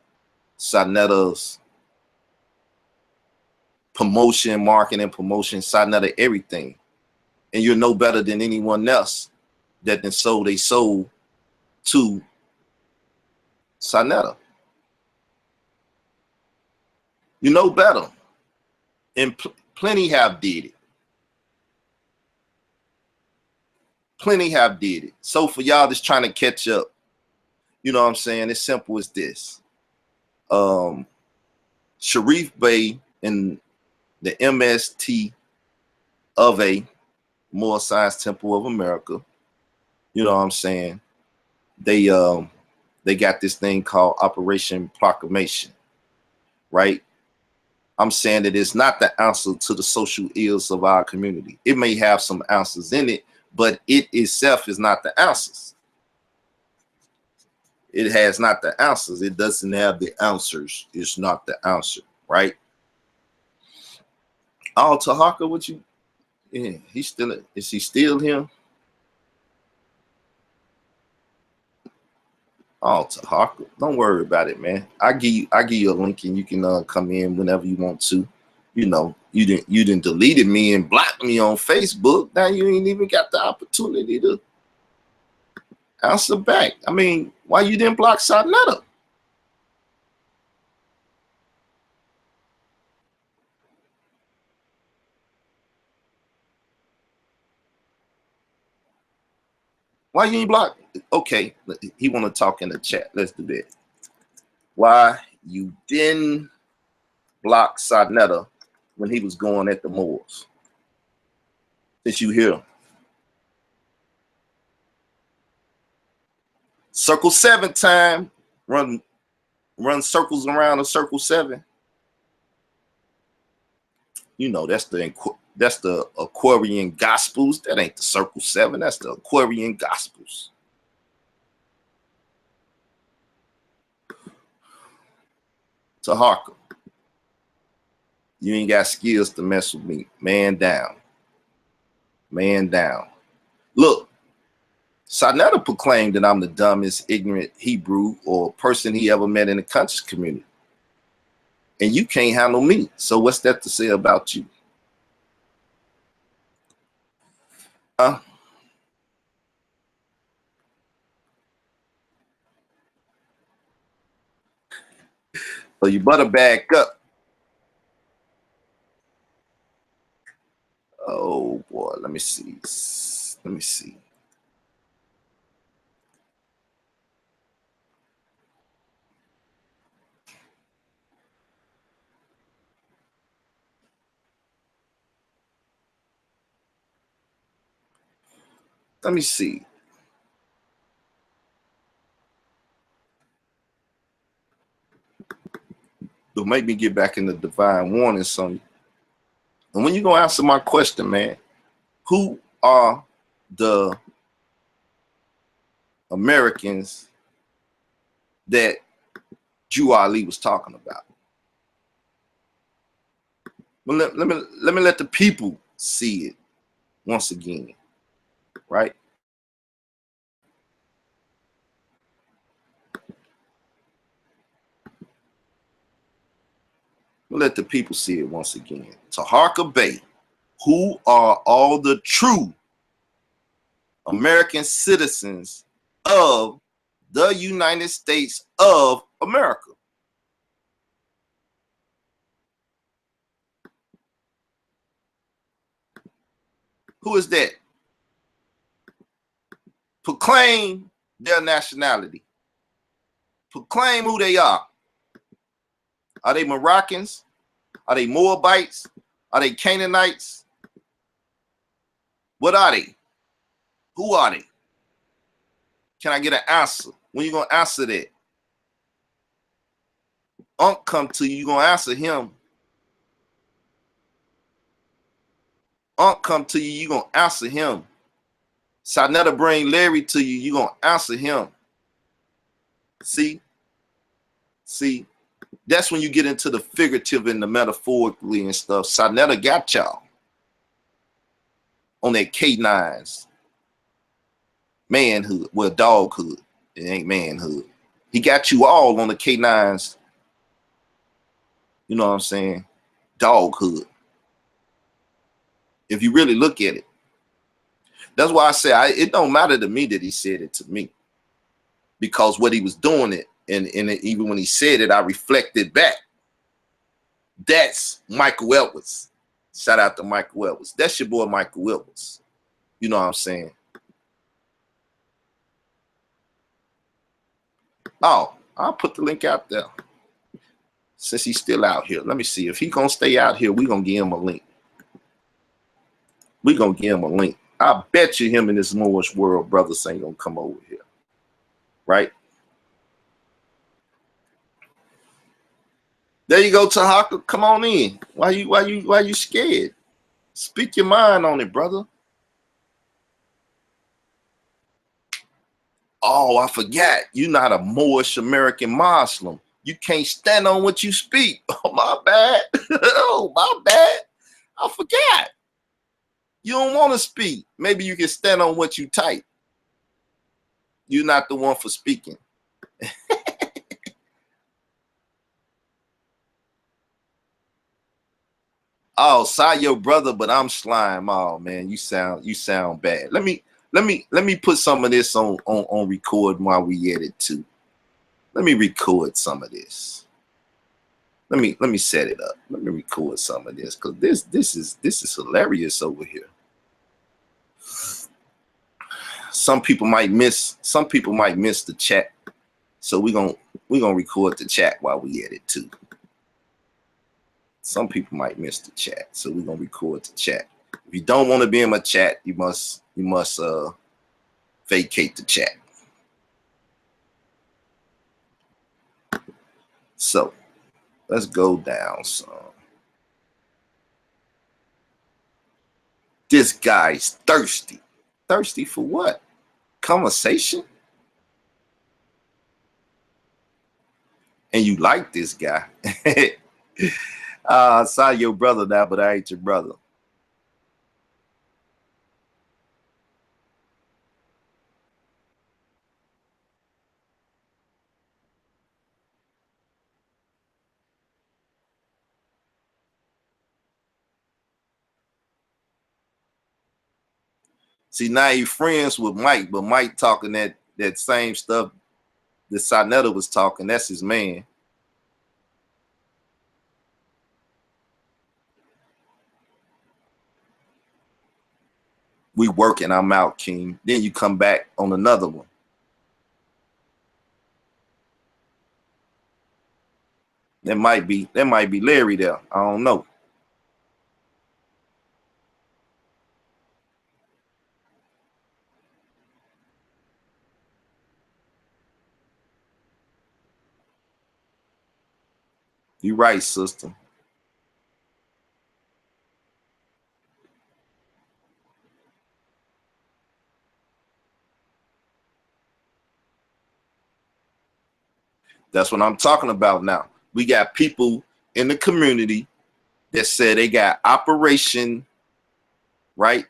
Sinetta's promotion, marketing, promotion, Sinetta everything. And you're no better than anyone else that then sold they sold to Sinetta. You know better. And plenty have did it. Plenty have did it. So for y'all that's trying to catch up, you know what I'm saying? It's simple as this. Sharif Bey and the MST of a Moore Science Temple of America, you know what I'm saying? They got this thing called Operation Proclamation, right? I'm saying that it's not the answer to the social ills of our community. It may have some answers in it, but it itself is not the answers. It has not the answers. It doesn't have the answers. It's not the answer, right? Oh, Taharka, what you? Yeah, he's still. Is he still him? Oh, Taharka, don't worry about it, man. I give you a link, and you can come in whenever you want to. You know, you didn't deleted me and blocked me on Facebook. Now you ain't even got the opportunity to answer back. I mean, why you didn't block Sinetta? Why you ain't block? Okay, he want to talk in the chat. Let's do that. Why you didn't block Sinetta when he was going at the Moors? Since you hear him. Circle 7 time. Run circles around a circle 7. You know, that's the Aquarian Gospels. That ain't the circle 7. That's the Aquarian Gospels. Taharka, you ain't got skills to mess with me. Man down. Man down. Look, Sinetta proclaimed that I'm the dumbest, ignorant Hebrew or person he ever met in the conscious community. And you can't handle me. So what's that to say about you? Huh? So you better back up. Oh boy, let me see. Let me see. Let me see. It'll make me get back in the divine warning son. And when you gonna answer my question, man, who are the Americans that Jew Ali was talking about? Well, let me let the people see it once again, right? Let the people see it once again. Taharka Bey, who are all the true American citizens of the United States of America? Who is that? Proclaim their nationality. Proclaim who they are. Are they Moroccans? Are they Moabites? Are they Canaanites? What are they? Who are they? Can I get an answer? When you gonna answer that? Unc come to you, you gonna answer him. Unc come to you, you gonna answer him. Sarnetta bring Larry to you, you're going to answer him. See? That's when you get into the figurative and the metaphorically and stuff. Sarnetta got y'all on that K9's manhood. Well, doghood. It ain't manhood. He got you all on the K9's, you know what I'm saying, doghood. If you really look at it. That's why I say it don't matter to me that he said it to me. Because what he was doing it, and even when he said it, I reflected back. That's Michael Edwards. Shout out to Michael Edwards. That's your boy Michael Edwards. You know what I'm saying? Oh, I'll put the link out there. Since he's still out here. Let me see. If he's going to stay out here, we're going to give him a link. We're going to give him a link. I bet you him and this Moorish world brothers ain't going to come over here. Right? There you go, Taharka. Come on in. Why you scared? Speak your mind on it, brother. Oh, I forgot. You're not a Moorish American Muslim. You can't stand on what you speak. Oh, my bad. Oh, my bad. I forgot. You don't want to speak. Maybe you can stand on what you type. You're not the one for speaking. Oh, sorry, your brother, but I'm slime. Oh man, you sound bad. Let me put some of this on record while we edit too. Let me record some of this. Let me set it up. Let me record some of this because this is hilarious over here. Some people might miss the chat, so we're gonna record the chat while we edit too. Some people might miss the chat, so we're gonna record the chat. If you don't want to be in my chat, you must vacate the chat. So let's go down some. This guy's thirsty. Thirsty for what? Conversation? And you like this guy. I saw your brother now, but I ain't your brother. See, now you're friends with Mike, but Mike talking that same stuff that Sarnetta was talking. That's his man. We working, I'm out, King. Then you come back on another one. That might be Larry there. I don't know. You right, sister. That's what I'm talking about now. We got people in the community that said they got Operation, right?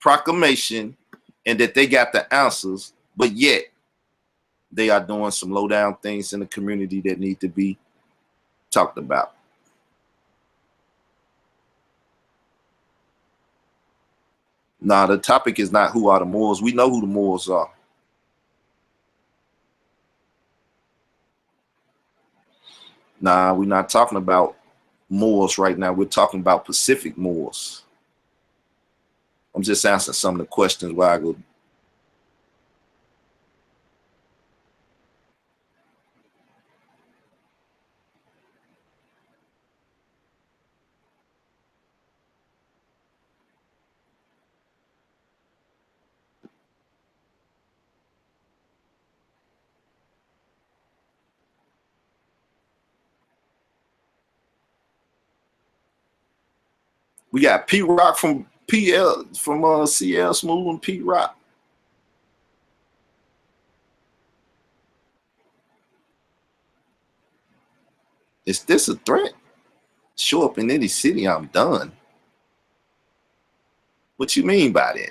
Proclamation, and that they got the answers, but yet they are doing some low down things in the community that need to be talked about. Nah, the topic is not who are the Moors. We know who the Moors are. Nah, we're not talking about Moors right now. We're talking about Pacific Moors. I'm just answering some of the questions while I go. We got P Rock from PL from CL Smooth and P Rock. Is this a threat? Show up in any city, I'm done. What you mean by that?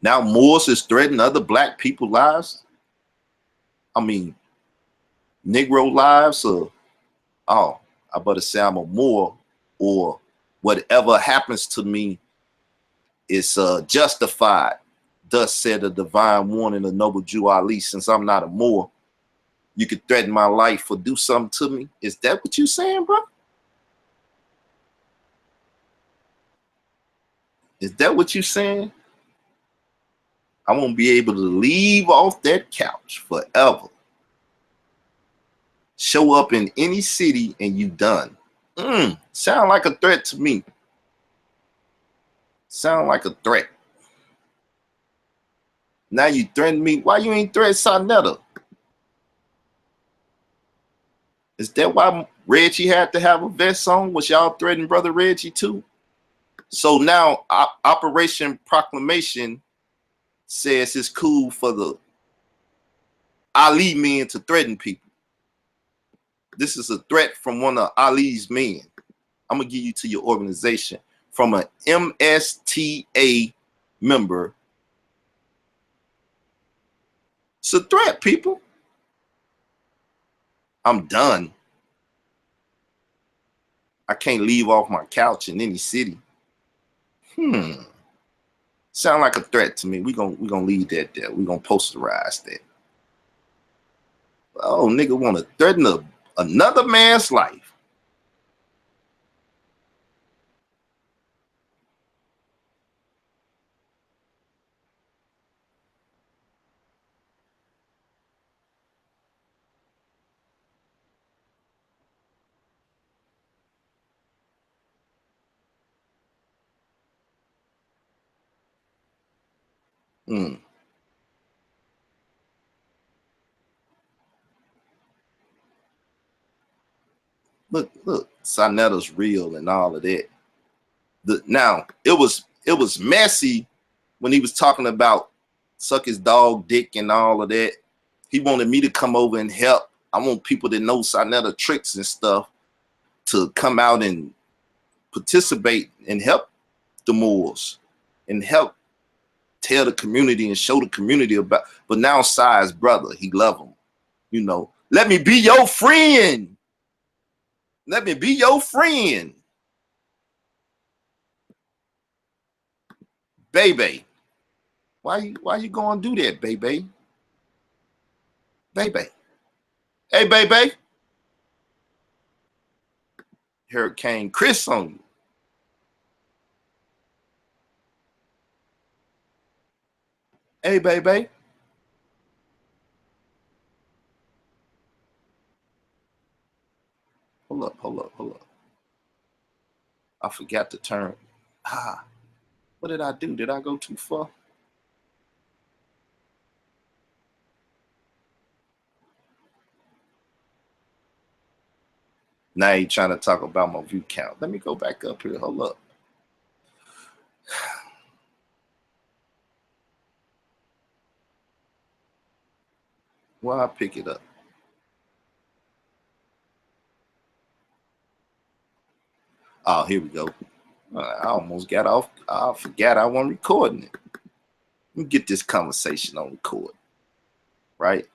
Now Moors is threatening other black people's lives? I mean, Negro lives, or oh, I better say I'm a Moor, or whatever happens to me is justified. Thus said the divine warning of noble Jew Ali, since I'm not a Moor, you could threaten my life or do something to me. Is that what you saying, bro? Is that what you saying? I won't be able to leave off that couch forever. Show up in any city and you done. Sound like a threat to me. Sound like a threat. Now you threaten me. Why you ain't threaten Sonetta? Is that why Reggie had to have a vest on? Was y'all threatening Brother Reggie too? So now Operation Proclamation says it's cool for the Ali men to threaten people. This is a threat from one of Ali's men. I'm gonna give you to your organization from an MSTA member. It's a threat, people. I'm done. I can't leave off my couch in any city. Sound like a threat to me. We gonna leave that there. We gonna posterize that. Oh, nigga want to threaten another man's life. Look, Sonetta's real and all of that. Now it was messy when he was talking about suck his dog dick and all of that. He wanted me to come over and help. I want people that know Sonetta tricks and stuff to come out and participate and help the Moors and help tell the community and show the community about. But now Si's brother, he love him. You know, let me be your friend. Let me be your friend. Baby. Why you gonna do that, baby? Baby. Hey, baby. Hurricane Chris on you. Hey, baby. Hold up. I forgot to turn. What did I do? Did I go too far? Now you trying to talk about my view count. Let me go back up here. Hold up. Well, I pick it up. Oh, here we go. I almost got off. I forgot I wasn't recording it. Let me get this conversation on record. Right?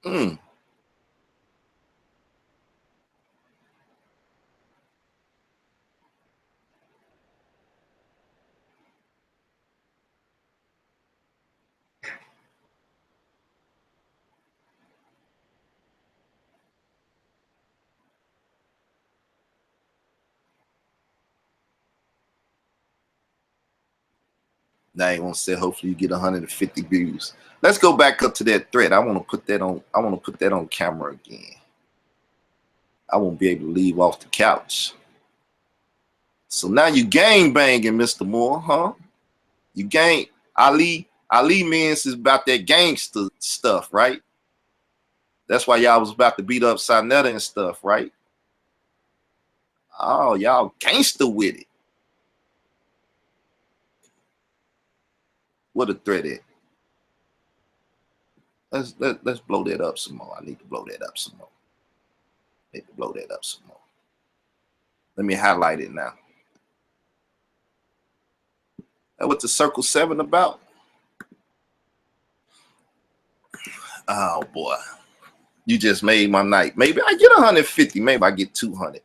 Mm. Now I ain't gonna say hopefully you get 150 views. Let's go back up to that thread. I want to put that on camera again. I won't be able to leave off the couch. So now you gang banging, Mr. Moore, huh? You gang Ali Mans is about that gangster stuff, right? That's why y'all was about to beat up Sinetta and stuff, right? Oh, y'all gangster with it. What a threat at? Let's blow that up some more. I need to blow that up some more. Let me highlight it now. That's what the Circle 7 about? Oh boy. You just made my night. Maybe I get 150, maybe I get 200.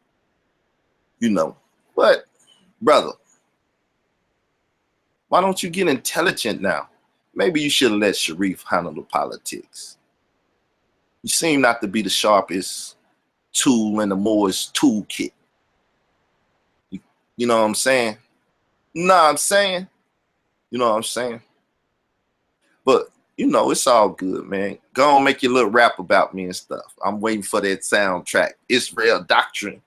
You know. But brother, why don't you get intelligent now? Maybe you should let Sharif handle the politics. You seem not to be the sharpest tool in the Moore's toolkit. You know what I'm saying? You know what I'm saying? You know what I'm saying? But, you know, it's all good, man. Go on, make your little rap about me and stuff. I'm waiting for that soundtrack, Israel Doctrine.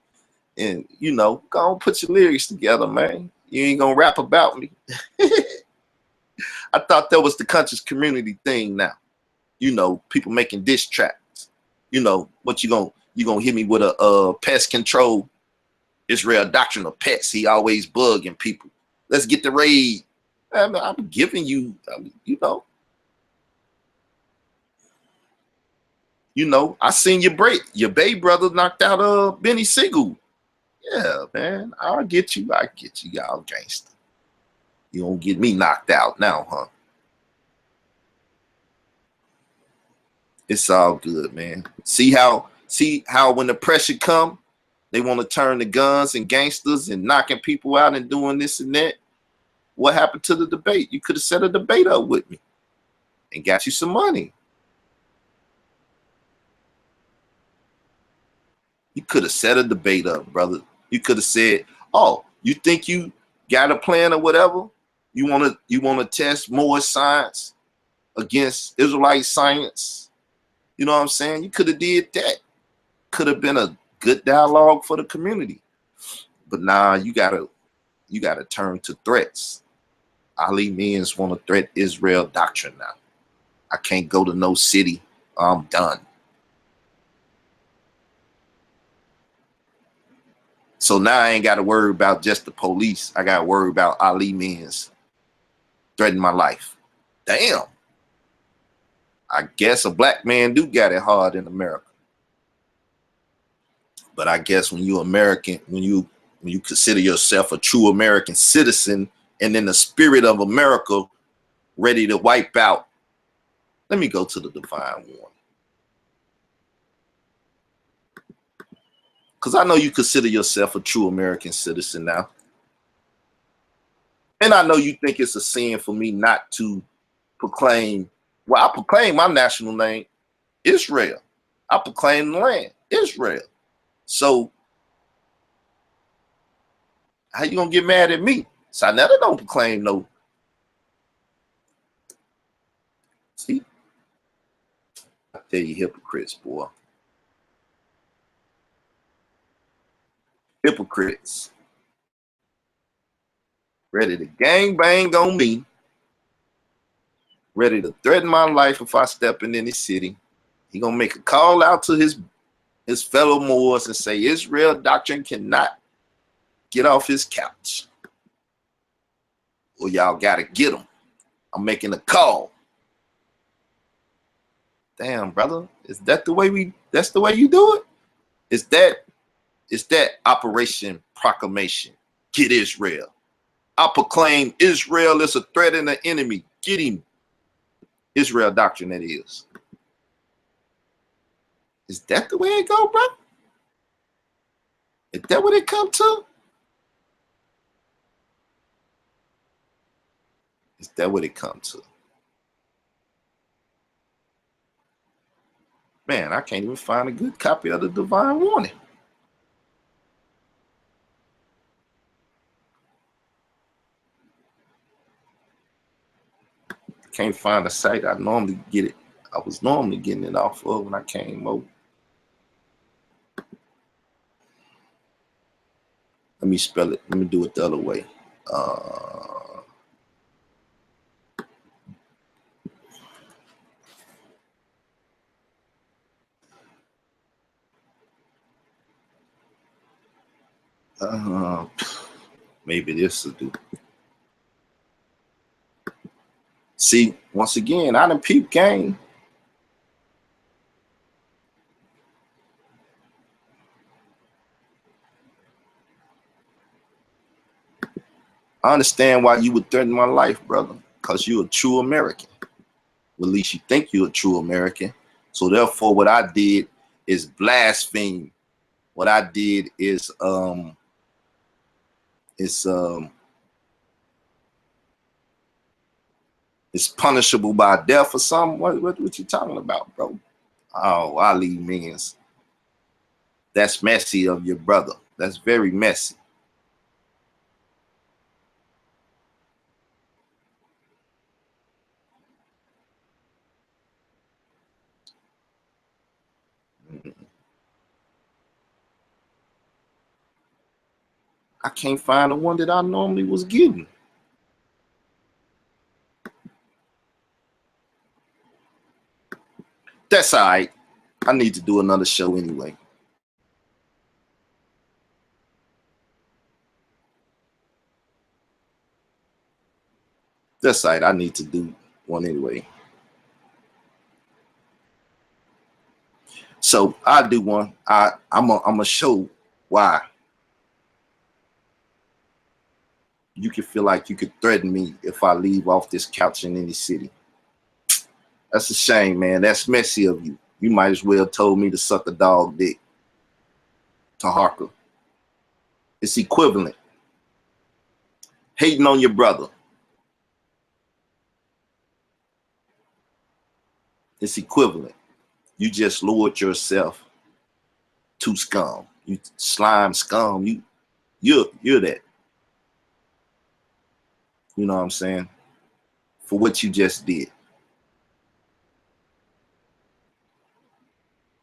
And, you know, go on, put your lyrics together, man. You ain't gonna rap about me. I thought that was the conscious community thing now. You know, people making diss tracks. You know, what you gonna hit me with a pest control, Israel Doctrine of pets. He always bugging people. Let's get the raid. I'm giving you, you know. You know, I seen your baby brother knocked out Benny Siegel. Yeah, man, I'll get you. Y'all gangster. You don't get me knocked out now, huh? It's all good, man. See how when the pressure come, they want to turn to guns and gangsters and knocking people out and doing this and that. What happened to the debate? You could have set a debate up with me and got you some money. You could have set a debate up, brother. You could have said, "Oh, you think you got a plan or whatever? You want to test more science against Israelite science?" You know what I'm saying? You could have did that. Could have been a good dialogue for the community. But nah, you gotta turn to threats. Ali Mans want to threat Israel Doctrine now. I can't go to no city. I'm done. So now I ain't got to worry about just the police. I got to worry about Ali Mans threatening my life. Damn. I guess a black man do got it hard in America. But I guess when you American, when you consider yourself a true American citizen and in the spirit of America ready to wipe out, let me go to the divine one. Because I know you consider yourself a true American citizen now. And I know you think it's a sin for me not to proclaim, well, I proclaim my national name, Israel. I proclaim the land, Israel. So how you gonna get mad at me? Sinetta don't proclaim no. See? I tell you, hypocrites, boy. Hypocrites. Ready to gang bang on me. Ready to threaten my life if I step in any city. He gonna make a call out to his fellow Moors and say Israel Doctrine cannot get off his couch. Well, y'all gotta get him. I'm making a call. Damn, brother. Is that the way that's the way you do it? Is that Operation Proclamation? Get Israel. I proclaim Israel is a threat and an enemy. Get him. Israel Doctrine, that is. Is that the way it go, bro? Is that what it come to? Is that what it come to? Man, I can't even find a good copy of the Divine Warning. Can't find a site I normally get it. I was normally getting it off of when I came over. Let me spell it. Let me do it the other way. Maybe this will do. See, once again, I done peep game. I understand why you would threaten my life, brother, because you're a true American. Well, at least you think you're a true American. So therefore, what I did is blaspheme. What I did is it's punishable by death or something. What you talking about, bro? Oh, Ali means that's messy of your brother. That's very messy. I can't find the one that I normally was getting. That's all right. I need to do another show anyway. That's all right. I need to do one anyway. So I'll do one. I'm a show why you can feel like you could threaten me if I leave off this couch in any city. That's a shame, man. That's messy of you. You might as well told me to suck a dog dick. Taharka. It's equivalent. Hating on your brother. It's equivalent. You just lured yourself to scum. You slime scum. You're that. You know what I'm saying? For what you just did.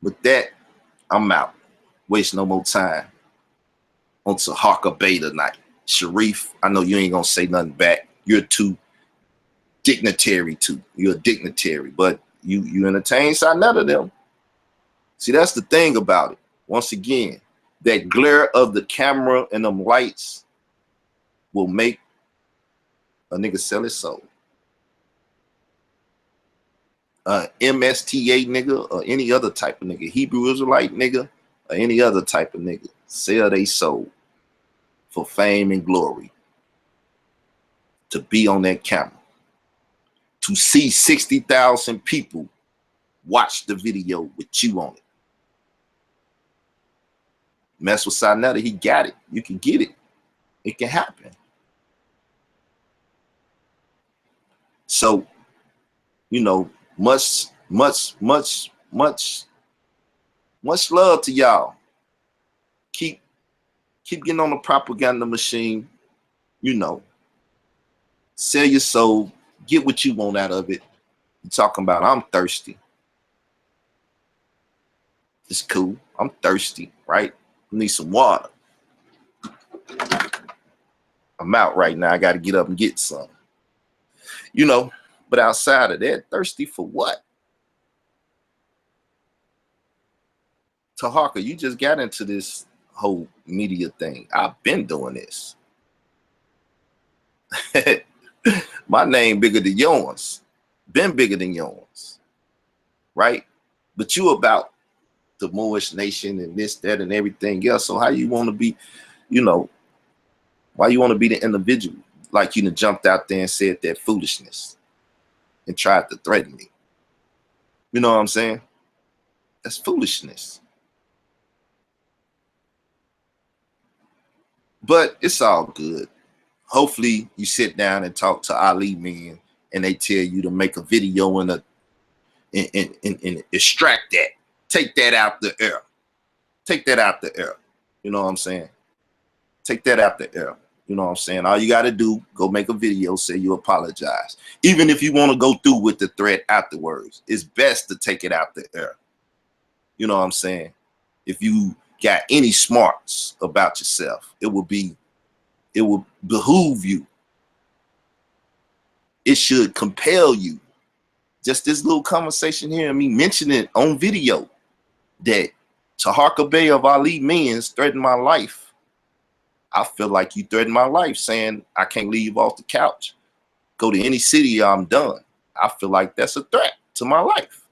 With that, I'm out. Waste no more time on Taharka Bay tonight. Sharif, I know you ain't gonna say nothing back. You're too dignitary too. You're a dignitary, but you entertain none of them. See, that's the thing about it. Once again, that glare of the camera and them lights will make a nigga sell his soul. MSTA nigga or any other type of nigga, Hebrew Israelite nigga or any other type of nigga, sell their soul for fame and glory. To be on that camera. To see 60,000 people watch the video with you on it. Mess with Sinetta, he got it. You can get it. It can happen. So, you know, much love to y'all. Keep getting on the propaganda machine, you know. Sell your soul, get what you want out of it. You're talking about I'm thirsty. It's cool. I'm thirsty, right? I need some water. I'm out right now. I got to get up and get some. You know, but outside of that, thirsty for what? Taharka, you just got into this whole media thing. I've been doing this. My name bigger than yours. Been bigger than yours. Right? But you about the Moorish nation and this, that, and everything else. So how you want to be, you know, why you want to be the individual? Like you done jumped out there and said that foolishness and tried to threaten me. You know what I'm saying? That's foolishness. But it's all good. Hopefully you sit down and talk to Ali men and they tell you to make a video and extract that. Take that out the air. Take that out the air. You know what I'm saying? Take that out the air. You know what I'm saying? All you got to do, go make a video, say you apologize. Even if you want to go through with the threat afterwards, it's best to take it out the air. You know what I'm saying? If you got any smarts about yourself, it will behoove you. It should compel you. Just this little conversation here, and me mentioning it on video that Taharka Bey of Ali Means threatened my life. I feel like you threatened my life, saying I can't leave off the couch, go to any city, I'm done. I feel like that's a threat to my life,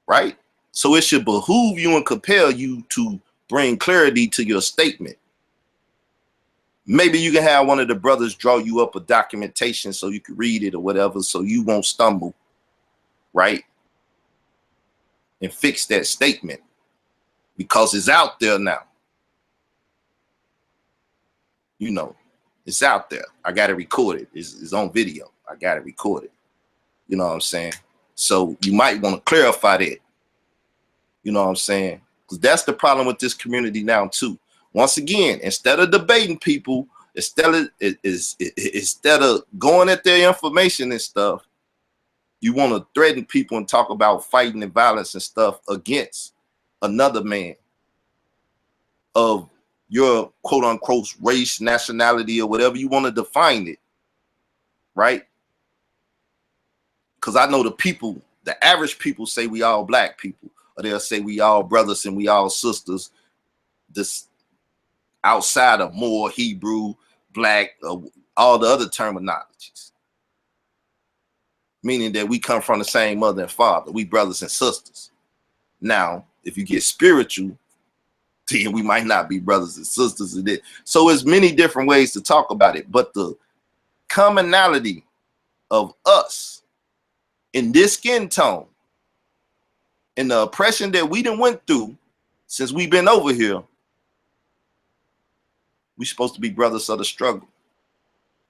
right? So it should behoove you and compel you to bring clarity to your statement. Maybe you can have one of the brothers draw you up a documentation so you can read it or whatever, so you won't stumble, right? And fix that statement, because it's out there now. You know, it's out there. I got it recorded. It's on video. I got it recorded. You know what I'm saying? So you might want to clarify that. You know what I'm saying? Because that's the problem with this community now too. Once again, instead of debating people, instead of going at their information and stuff, you want to threaten people and talk about fighting and violence and stuff against another man of your quote unquote race, nationality, or whatever you want to define it, right? Because I know the average people say we all black people, or they'll say we all brothers and we all sisters. This outside of Moor, Hebrew, black, all the other terminologies, meaning that we come from the same mother and father. We brothers and sisters. Now, if you get spiritual, then we might not be brothers and sisters in it. So there's many different ways to talk about it, but the commonality of us in this skin tone and the oppression that we done went through since we've been over here, we supposed to be brothers of the struggle.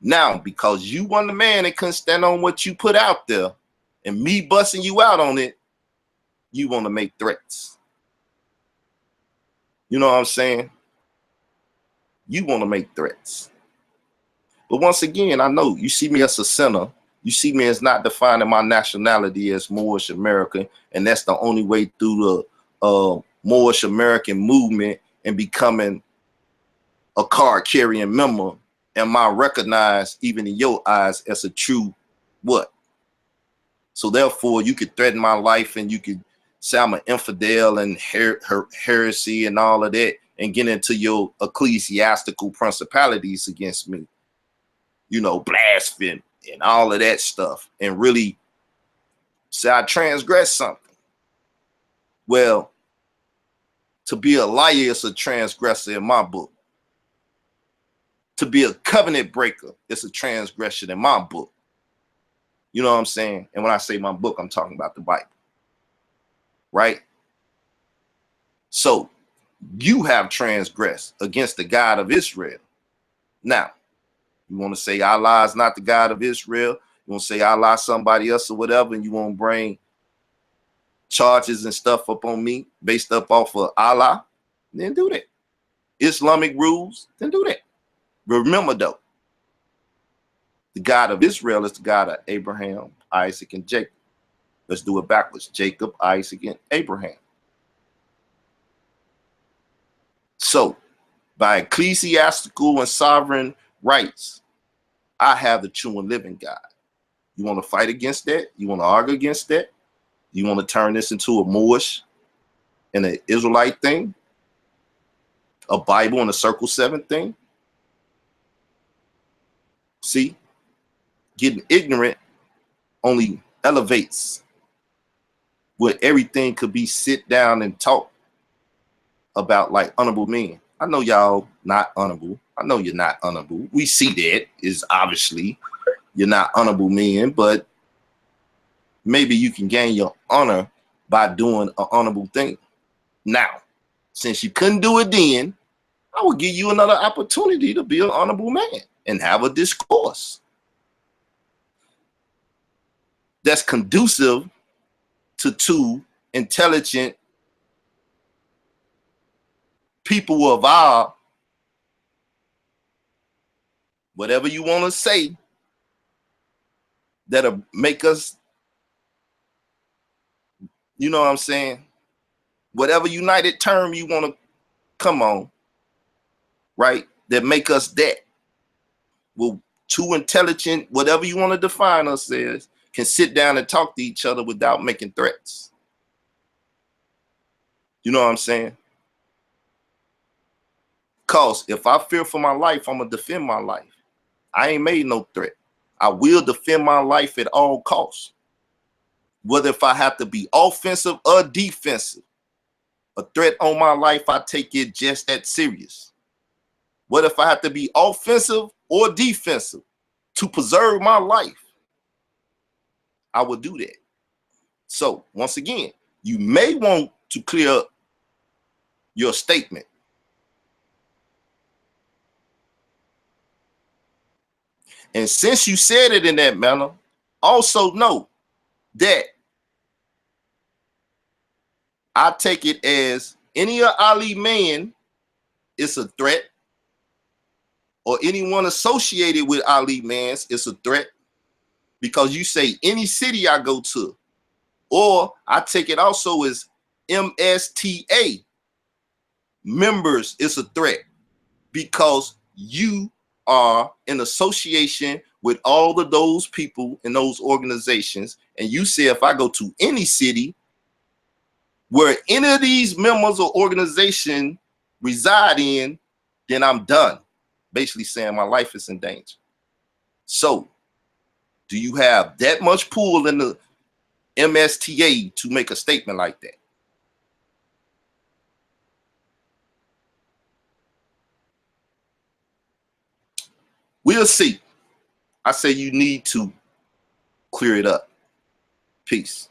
Now, because you won the man and couldn't stand on what you put out there, and me busting you out on it, you want to make threats. You know what I'm saying? You want to make threats. But once again, I know you see me as a sinner. You see me as not defining my nationality as Moorish American, and that's the only way through the Moorish American movement and becoming a card-carrying member. Am I recognized even in your eyes as a true what? So therefore, you could threaten my life and you could say I'm an infidel and heresy and all of that, and get into your ecclesiastical principalities against me, you know, blasphemy and all of that stuff, and really say I transgressed something. Well, to be a liar is a transgressor in my book. To be a covenant breaker is a transgression in my book. You know what I'm saying? And when I say my book, I'm talking about the Bible. Right? So you have transgressed against the God of Israel. Now, you want to say Allah is not the God of Israel, you want to say Allah is somebody else or whatever, and you want to bring charges and stuff up on me based up off of Allah, then do that. Islamic rules, then do that. But remember though, the God of Israel is the God of Abraham, Isaac, and Jacob. Let's do it backwards. Jacob, Isaac, and Abraham. So, by ecclesiastical and sovereign rights, I have the true and living God. You want to fight against that? You want to argue against that? You want to turn this into a Moorish and an Israelite thing? A Bible and a Circle 7 thing? See, getting ignorant only elevates where everything could be sit down and talk about like honorable men. I know y'all not honorable. I know you're not honorable. We see that is obviously you're not honorable men, but maybe you can gain your honor by doing an honorable thing. Now, since you couldn't do it then, I will give you another opportunity to be an honorable man and have a discourse that's conducive to two intelligent people of our whatever you want to say that'll make us, you know what I'm saying? Whatever united term you want to come on, right? That make us that. Well, too intelligent, whatever you want to define us as, can sit down and talk to each other without making threats. You know what I'm saying? Because if I fear for my life, I'm going to defend my life. I ain't made no threat. I will defend my life at all costs. Whether if I have to be offensive or defensive, a threat on my life, I take it just that serious. What if I have to be offensive or defensive to preserve my life? I will do that. So once again, you may want to clear up your statement. And since you said it in that manner, also know that I take it as any of Ali man is a threat, or anyone associated with Ali Mans is a threat, because you say any city I go to, or I take it also as MSTA members is a threat, because you are in association with all of those people in those organizations. And you say if I go to any city where any of these members or organization reside in, then I'm done. Basically saying my life is in danger. So, do you have that much pull in the MSTA to make a statement like that? We'll see. I say you need to clear it up. Peace.